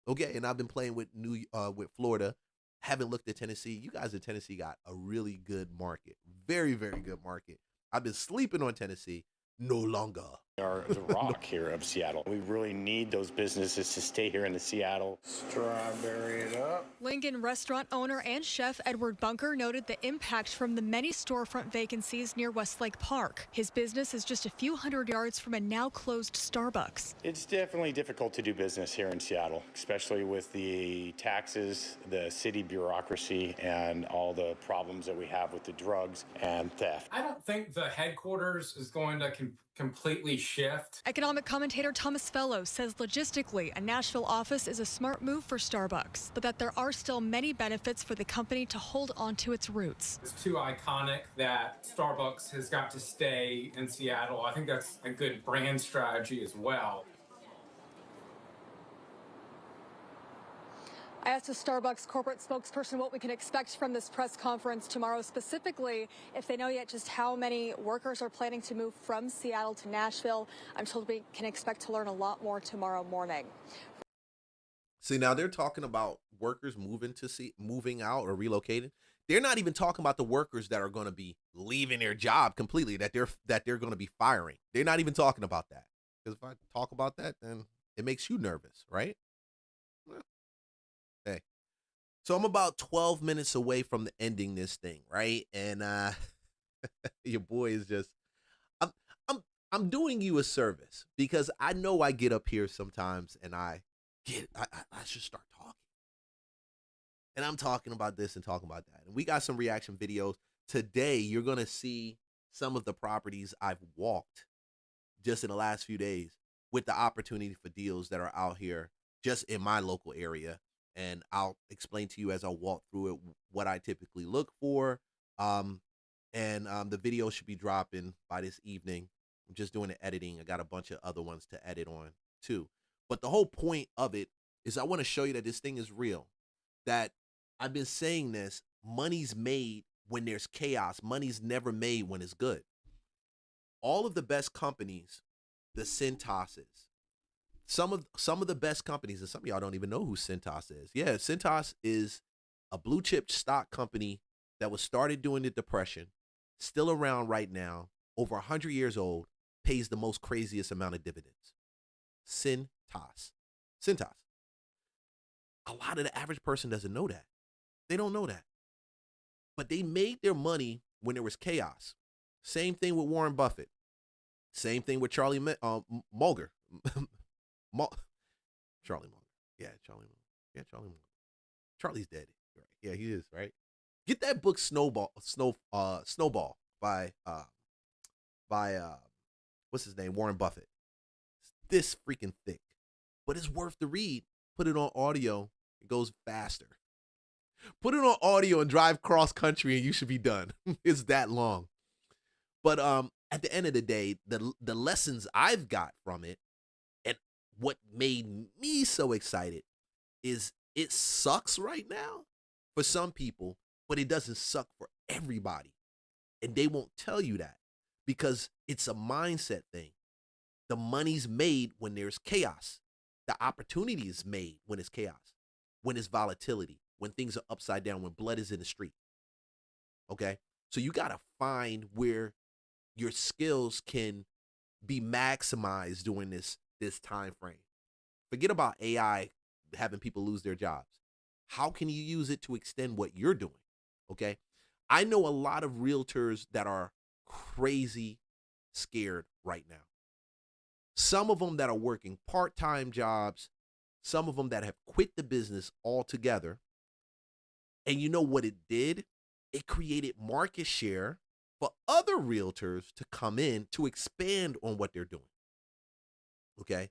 Okay, and I've been playing with with Florida. Haven't looked at Tennessee. You guys in Tennessee got a really good market. Very, very good market. I've been sleeping on Tennessee. No longer. Are the rock here of Seattle. We really need those businesses to stay here in the Seattle. Strawberry it up. Lincoln restaurant owner and chef Edward Bunker noted the impact from the many storefront vacancies near Westlake Park. His business is just a few hundred yards from a now closed Starbucks. It's definitely difficult to do business here in Seattle, especially with the taxes, the city bureaucracy, and all the problems that we have with the drugs and theft. I don't think the headquarters is going to completely shift. Economic commentator Thomas Fellows says logistically, a Nashville office is a smart move for Starbucks, but that there are still many benefits for the company to hold on to its roots. It's too iconic that Starbucks has got to stay in Seattle. I think that's a good brand strategy as well. I asked a Starbucks corporate spokesperson what we can expect from this press conference tomorrow, specifically if they know yet just how many workers are planning to move from Seattle to Nashville. I'm told we can expect to learn a lot more tomorrow morning. See, now they're talking about workers moving out or relocating. They're not even talking about the workers that are going to be leaving their job completely, that they're going to be firing. They're not even talking about that. Because if I talk about that, then it makes you nervous, right? Hey, so I'm about 12 minutes away from the ending this thing, right? And your boy is just, I'm doing you a service because I know I get up here sometimes and I should start talking. And I'm talking about this and talking about that. And we got some reaction videos. Today, you're going to see some of the properties I've walked just in the last few days with the opportunity for deals that are out here just in my local area. And I'll explain to you as I walk through it what I typically look for. The video should be dropping by this evening. I'm just doing the editing. I got a bunch of other ones to edit on too. But the whole point of it is I want to show you that this thing is real. That I've been saying this, money's made when there's chaos. Money's never made when it's good. All of the best companies, the Cintas's, some of the best companies, and some of y'all don't even know who Cintas is. Yeah, Cintas is a blue chip stock company that was started during the Depression, still around right now, over 100 years old, pays the most craziest amount of dividends. Cintas. A lot of the average person doesn't know that. They don't know that. But they made their money when there was chaos. Same thing with Warren Buffett. Same thing with Charlie Munger. Charlie Munger. Yeah, Charlie Munger. Yeah, Charlie Munger. Charlie's dead. Right. Yeah, he is, right? Get that book Snowball by what's his name? Warren Buffett. It's this freaking thick. But it's worth the read. Put it on audio. It goes faster. Put it on audio and drive cross country and you should be done. It's that long. But at the end of the day, the lessons I've got from it and what made me so excited is it sucks right now for some people, but it doesn't suck for everybody. And they won't tell you that because it's a mindset thing. The money's made when there's chaos. The opportunity is made when it's chaos, when it's volatility, when things are upside down, when blood is in the street. Okay? So you got to find where your skills can be maximized during this time frame. Forget about AI having people lose their jobs. How can you use it to extend what you're doing? Okay? I know a lot of realtors that are crazy scared right now. Some of them that are working part-time jobs, some of them that have quit the business altogether. And you know what it did? It created market share for other realtors to come in to expand on what they're doing. Okay?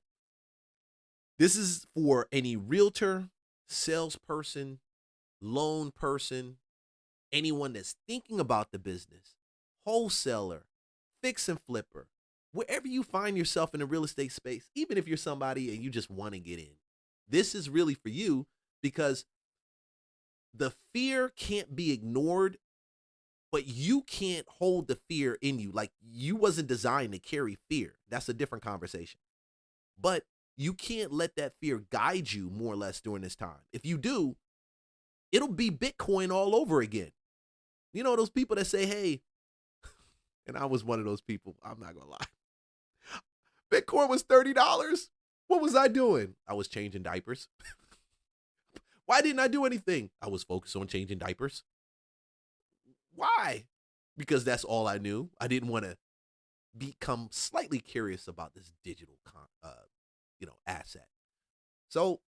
This is for any realtor, salesperson, loan person, anyone that's thinking about the business, wholesaler, fix and flipper, wherever you find yourself in the real estate space, even if you're somebody and you just want to get in, this is really for you because the fear can't be ignored, but you can't hold the fear in you. Like you wasn't designed to carry fear. That's a different conversation. But you can't let that fear guide you more or less during this time. If you do, it'll be Bitcoin all over again. You know, those people that say, hey, and I was one of those people, I'm not going to lie. Bitcoin was $30. What was I doing? I was changing diapers. Why didn't I do anything? I was focused on changing diapers. Why? Because that's all I knew. I didn't want to become slightly curious about this digital, asset. So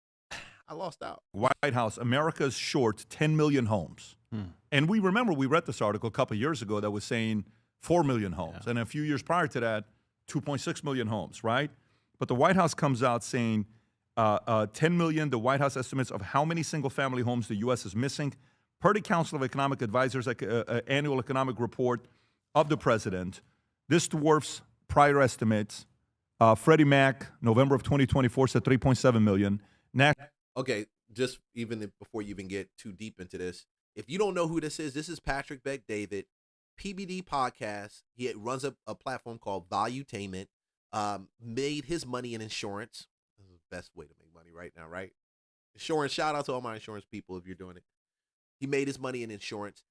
I lost out. White House, America's short 10 million homes. And we read this article a couple of years ago that was saying 4 million homes. Yeah. And a few years prior to that, 2.6 million homes, right? But the White House comes out saying 10 million, the White House estimates of how many single-family homes the U.S. is missing. Per the Council of Economic Advisors annual economic report of the president, this dwarfs prior estimates. Freddie Mac, November of 2024, said 3.7 million. Okay, just even before you even get too deep into this, if you don't know who this is Patrick Bet-David, PBD podcast. He runs a platform called Valuetainment. Made his money in insurance. This is the best way to make money right now, right? Insurance. Shout out to all my insurance people if you're doing it. He made his money in insurance.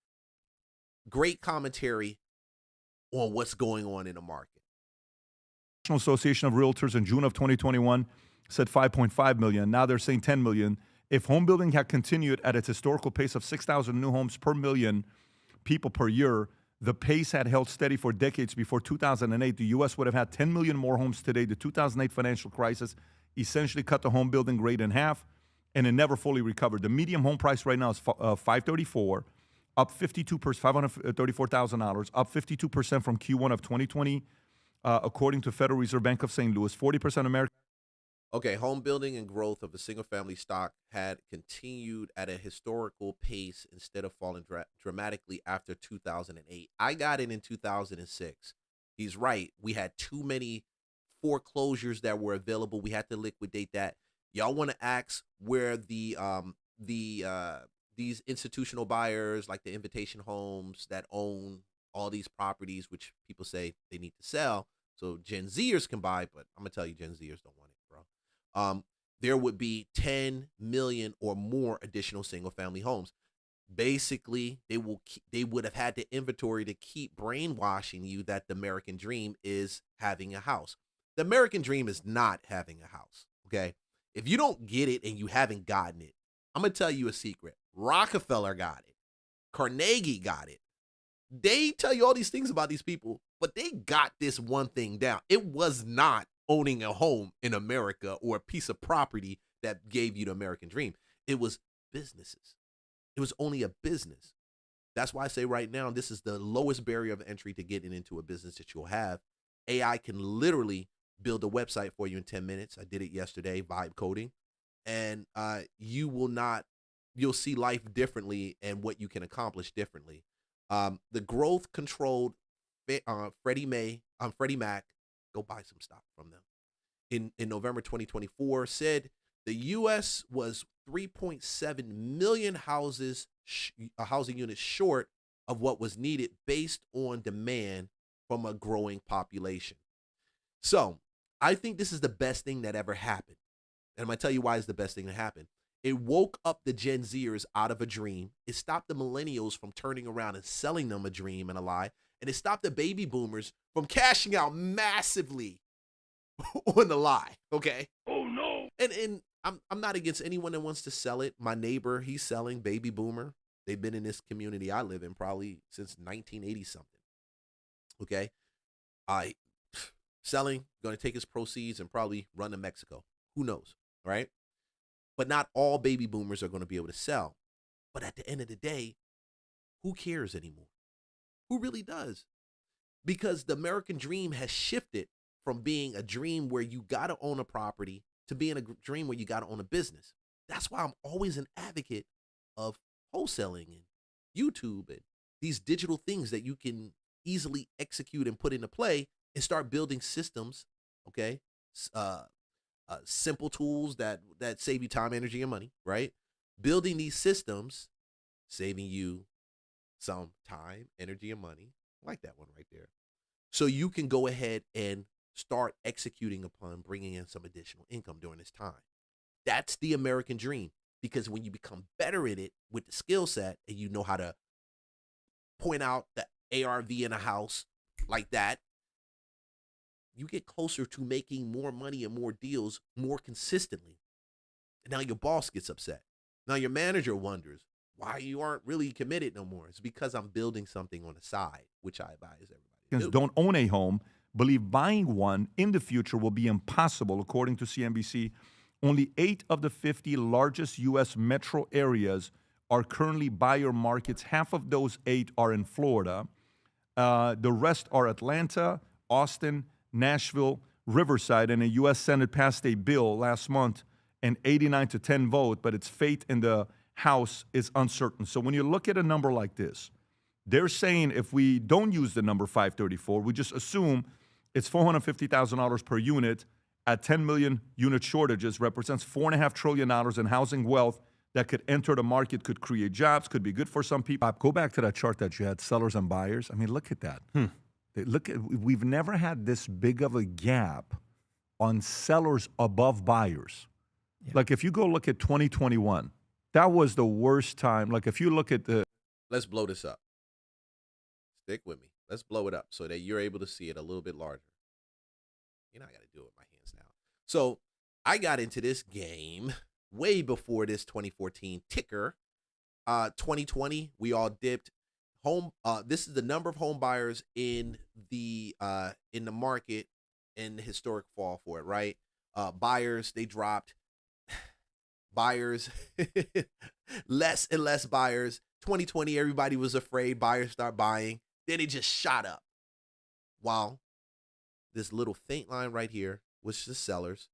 Great commentary on what's going on in the market. National Association of Realtors in June of 2021 said 5.5 million. Now they're saying 10 million. If home building had continued at its historical pace of 6,000 new homes per million people per year, the pace had held steady for decades before 2008. The U.S. would have had 10 million more homes today. The 2008 financial crisis essentially cut the home building rate in half, and it never fully recovered. The median home price right now is $534,000, up 52%, $534,000, up 52% from Q1 of 2020, according to Federal Reserve Bank of St. Louis. 40% American. Okay, home building and growth of the single-family stock had continued at a historical pace instead of falling dramatically after 2008. I got it in 2006. He's right. We had too many foreclosures that were available. We had to liquidate that. Y'all want to ask where these institutional buyers like the Invitation Homes that own all these properties, which people say they need to sell so Gen Zers can buy, but I'm gonna tell you Gen Zers don't want it, bro. There would be 10 million or more additional single-family homes. Basically, they would have had the inventory to keep brainwashing you that the American dream is having a house. The American dream is not having a house, okay? If you don't get it and you haven't gotten it, I'm going to tell you a secret. Rockefeller got it. Carnegie got it. They tell you all these things about these people, but they got this one thing down. It was not owning a home in America or a piece of property that gave you the American dream. It was businesses. It was only a business. That's why I say right now, this is the lowest barrier of entry to getting into a business that you'll have. AI can literally build a website for you in 10 minutes. I did it yesterday, vibe coding. And you'll see life differently and what you can accomplish differently. The growth controlled Freddie Mac, go buy some stock from them, in November 2024 said the U.S. was 3.7 million housing units short of what was needed based on demand from a growing population. So I think this is the best thing that ever happened. And I'm going to tell you why it's the best thing that happened. It woke up the Gen Zers out of a dream. It stopped the millennials from turning around and selling them a dream and a lie. And it stopped the baby boomers from cashing out massively on the lie. Okay. Oh no. And I'm not against anyone that wants to sell it. My neighbor, he's selling, baby boomer. They've been in this community I live in probably since 1980 something. Okay. Selling, going to take his proceeds and probably run to Mexico. Who knows? Right. But not all baby boomers are going to be able to sell. But at the end of the day, who cares anymore? Who really does? Because the American dream has shifted from being a dream where you got to own a property to being a dream where you got to own a business. That's why I'm always an advocate of wholesaling and YouTube and these digital things that you can easily execute and put into play and start building systems, okay? Simple tools that save you time, energy, and money, right? Building these systems, saving you some time, energy, and money. I like that one right there. So you can go ahead and start executing upon bringing in some additional income during this time. That's the American dream, because when you become better at it with the skill set and you know how to point out the ARV in a house like that, you get closer to making more money and more deals more consistently. And now your boss gets upset. Now your manager wonders why you aren't really committed no more. It's because I'm building something on the side, which I advise everybody to do. Don't own a home, believe buying one in the future will be impossible, according to CNBC. Only 8 of the 50 largest U.S. metro areas are currently buyer markets. Half of those 8 are in Florida. The rest are Atlanta, Austin, Nashville, Riverside, and a U.S. Senate passed a bill last month, an 89-10 vote, but its fate in the House is uncertain. So when you look at a number like this, they're saying if we don't use the number 534, we just assume it's $450,000 per unit at 10 million unit shortages, represents $4.5 trillion in housing wealth that could enter the market, could create jobs, could be good for some people. Go back to that chart that you had, sellers and buyers. I mean, look at that. We've never had this big of a gap on sellers above buyers. Yeah. Like if you go look at 2021, that was the worst time. Like if you look at the... Let's blow this up. Stick with me. Let's blow it up so that you're able to see it a little bit larger. You know, I got to do it with my hands now. So I got into this game way before this 2014 ticker. 2020, we all dipped. This is the number of home buyers in the market in the historic fall for it, right? Buyers, they dropped. Buyers, less and less buyers. 2020, everybody was afraid. Buyers start buying. Then it just shot up. While this little faint line right here was the sellers.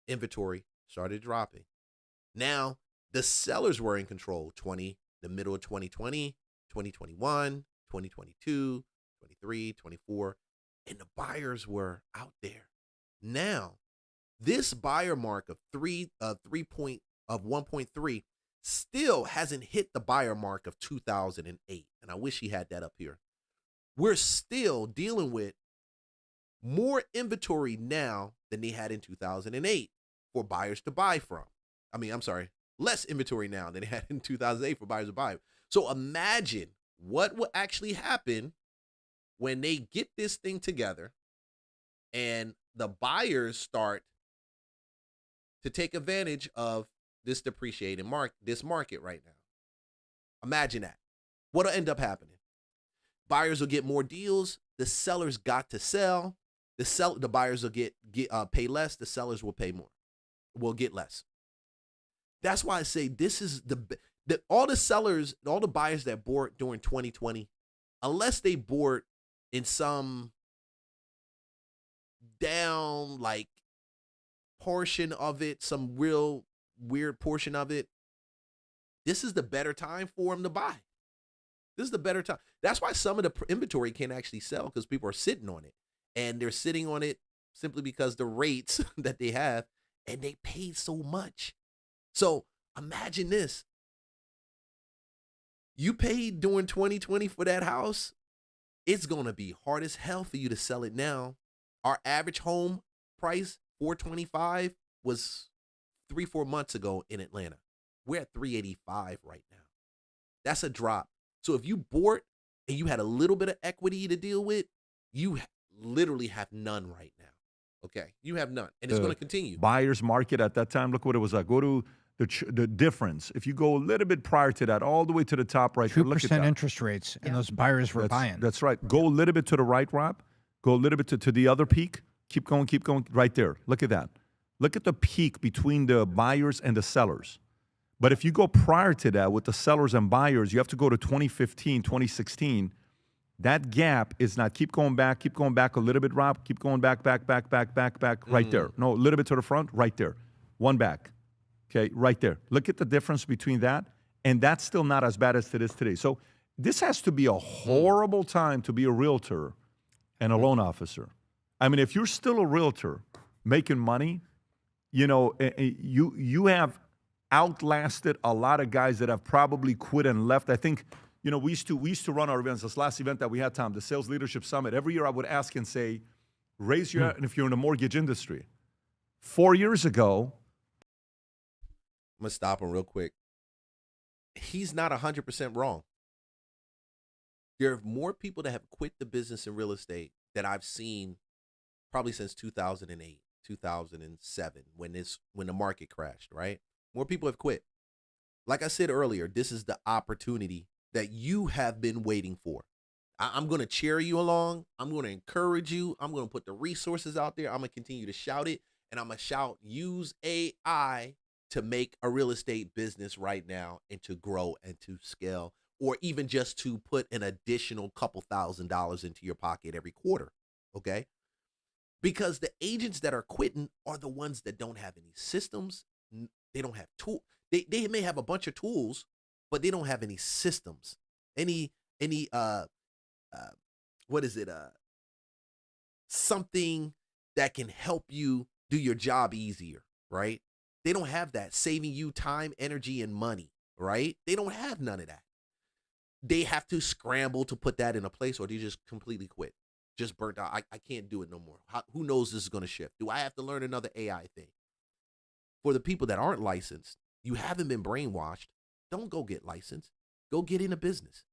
Inventory started dropping. Now, the sellers were in control. The middle of 2020, 2021, 2022, 23, 24, and the buyers were out there. Now, this buyer mark of 1.3 still hasn't hit the buyer mark of 2008. And I wish he had that up here. We're still dealing with more inventory now than they had in 2008 for buyers to buy from. Less inventory now than they had in 2008 for buyers to buy. So imagine what will actually happen when they get this thing together and the buyers start to take advantage of this depreciating market right now. Imagine that. What'll end up happening? Buyers will get more deals. The sellers got to sell. The buyers will pay less. The sellers will pay more. Will get less. That's why I say this is all the sellers, all the buyers that bought during 2020, unless they bought in some down like portion of it, some real weird portion of it, this is the better time for them to buy. This is the better time. That's why some of the inventory can't actually sell, because people are sitting on it, and they're sitting on it simply because the rates that they have, and they paid so much. So imagine this. You paid during 2020 for that house. It's going to be hard as hell for you to sell it now. Our average home price, $425, was 3-4 months ago in Atlanta. We're at $385 right now. That's a drop. So if you bought and you had a little bit of equity to deal with, you literally have none right now. Okay, you have none, and it's going to continue. Buyer's market at that time, look what it was like. Go to the difference. If you go a little bit prior to that, all the way to the top right there, look at that. 2% interest rates, and those buyers were buying. That's right. Go a little bit to the right, Rob. Go a little bit to the other peak. Keep going, right there. Look at that. Look at the peak between the buyers and the sellers. But if you go prior to that with the sellers and buyers, you have to go to 2015, 2016. That gap is not, keep going back a little bit, Rob. Keep going back, right there. No, a little bit to the front, right there. One back, okay, right there. Look at the difference between that, and that's still not as bad as it is today. So this has to be a horrible time to be a realtor and a loan officer. I mean, if you're still a realtor making money, you know, you have outlasted a lot of guys that have probably quit and left. I think, you know, we used to run our events. This last event that we had, Tom, the Sales Leadership Summit. Every year I would ask and say, Raise your hand if you're in the mortgage industry. 4 years ago, I'm gonna stop him real quick. He's not 100% wrong. There are more people that have quit the business in real estate that I've seen probably since 2008, 2007, when the market crashed, right? More people have quit. Like I said earlier, this is the opportunity that you have been waiting for. I'm going to cheer you along. I'm going to encourage you. I'm going to put the resources out there. I'm going to continue to shout it. And I'm going to shout, use AI to make a real estate business right now and to grow and to scale, or even just to put an additional couple $1,000s into your pocket every quarter. Okay? Because the agents that are quitting are the ones that don't have any systems. They don't have tools. They may have a bunch of tools, but they don't have any systems. What is it? Something that can help you do your job easier, right? They don't have that, saving you time, energy, and money, right? They don't have none of that. They have to scramble to put that in a place, or they just completely quit. Just burnt out. I can't do it no more. Who knows this is going to shift? Do I have to learn another AI thing? For the people that aren't licensed, you haven't been brainwashed, don't go get licensed. Go get in a business.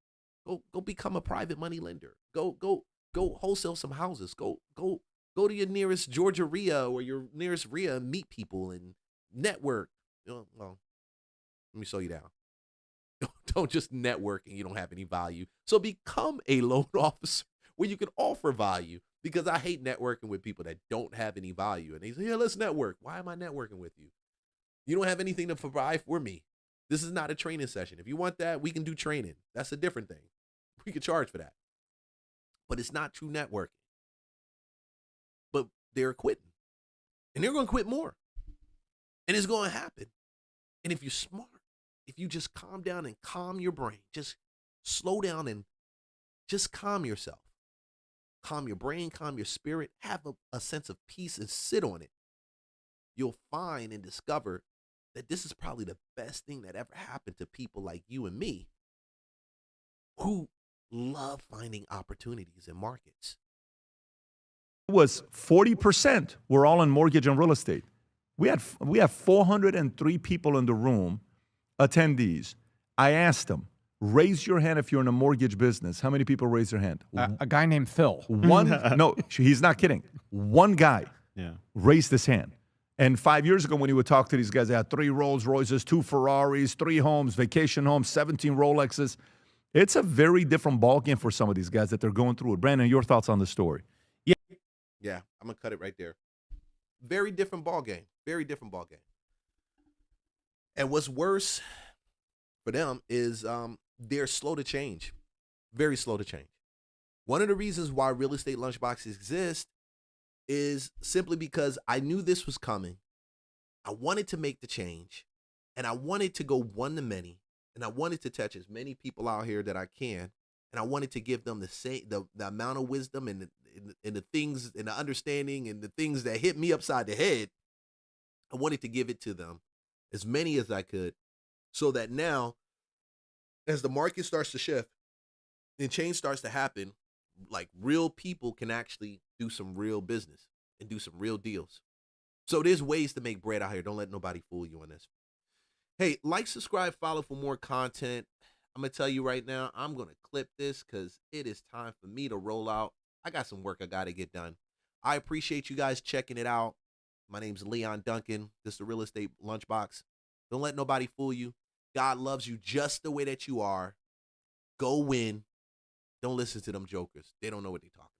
Go become a private money lender. Go wholesale some houses. Go to your nearest Georgia RIA or your nearest RIA and meet people and network. Well, let me slow you down. Don't just network and you don't have any value. So become a loan officer where you can offer value, because I hate networking with people that don't have any value. And they say, yeah, let's network. Why am I networking with you? You don't have anything to provide for me. This is not a training session. If you want that, we can do training. That's a different thing. We can charge for that. But it's not true networking. But they're quitting. And they're going to quit more. And it's going to happen. And if you're smart, if you just calm down and calm your brain, just slow down and just calm yourself. Calm your brain, calm your spirit, have a sense of peace and sit on it. You'll find and discover that this is probably the best thing that ever happened to people like you and me who love finding opportunities in markets. It was 40% were all in mortgage and real estate. We have 403 people in the room, attendees. I asked them, raise your hand if you're in a mortgage business. How many people raised their hand? A guy named Phil. No, he's not kidding. One guy raised his hand. And 5 years ago, when he would talk to these guys, they had 3 Rolls Royces, 2 Ferraris, 3 homes, vacation homes, 17 Rolexes. It's a very different ballgame for some of these guys that they're going through it. Brandon, your thoughts on the story? Yeah, I'm going to cut it right there. Very different ballgame. Very different ballgame. And what's worse for them is they're slow to change. Very slow to change. One of the reasons why real estate lunchboxes exist is simply because I knew this was coming. I wanted to make the change, and I wanted to go one to many, and I wanted to touch as many people out here that I can, and I wanted to give them the amount of wisdom and the things and the understanding and the things that hit me upside the head. I wanted to give it to them, as many as I could, so that now, as the market starts to shift and change starts to happen, like real people can actually do some real business and do some real deals. So there's ways to make bread out here. Don't let nobody fool you on this. Hey, like, subscribe, follow for more content. I'm going to tell you right now, I'm going to clip this because it is time for me to roll out. I got some work I got to get done. I appreciate you guys checking it out. My name's Leon Duncan. This is the Real Estate Lunchbox. Don't let nobody fool you. God loves you just the way that you are. Go win. Don't listen to them jokers. They don't know what they're talking about.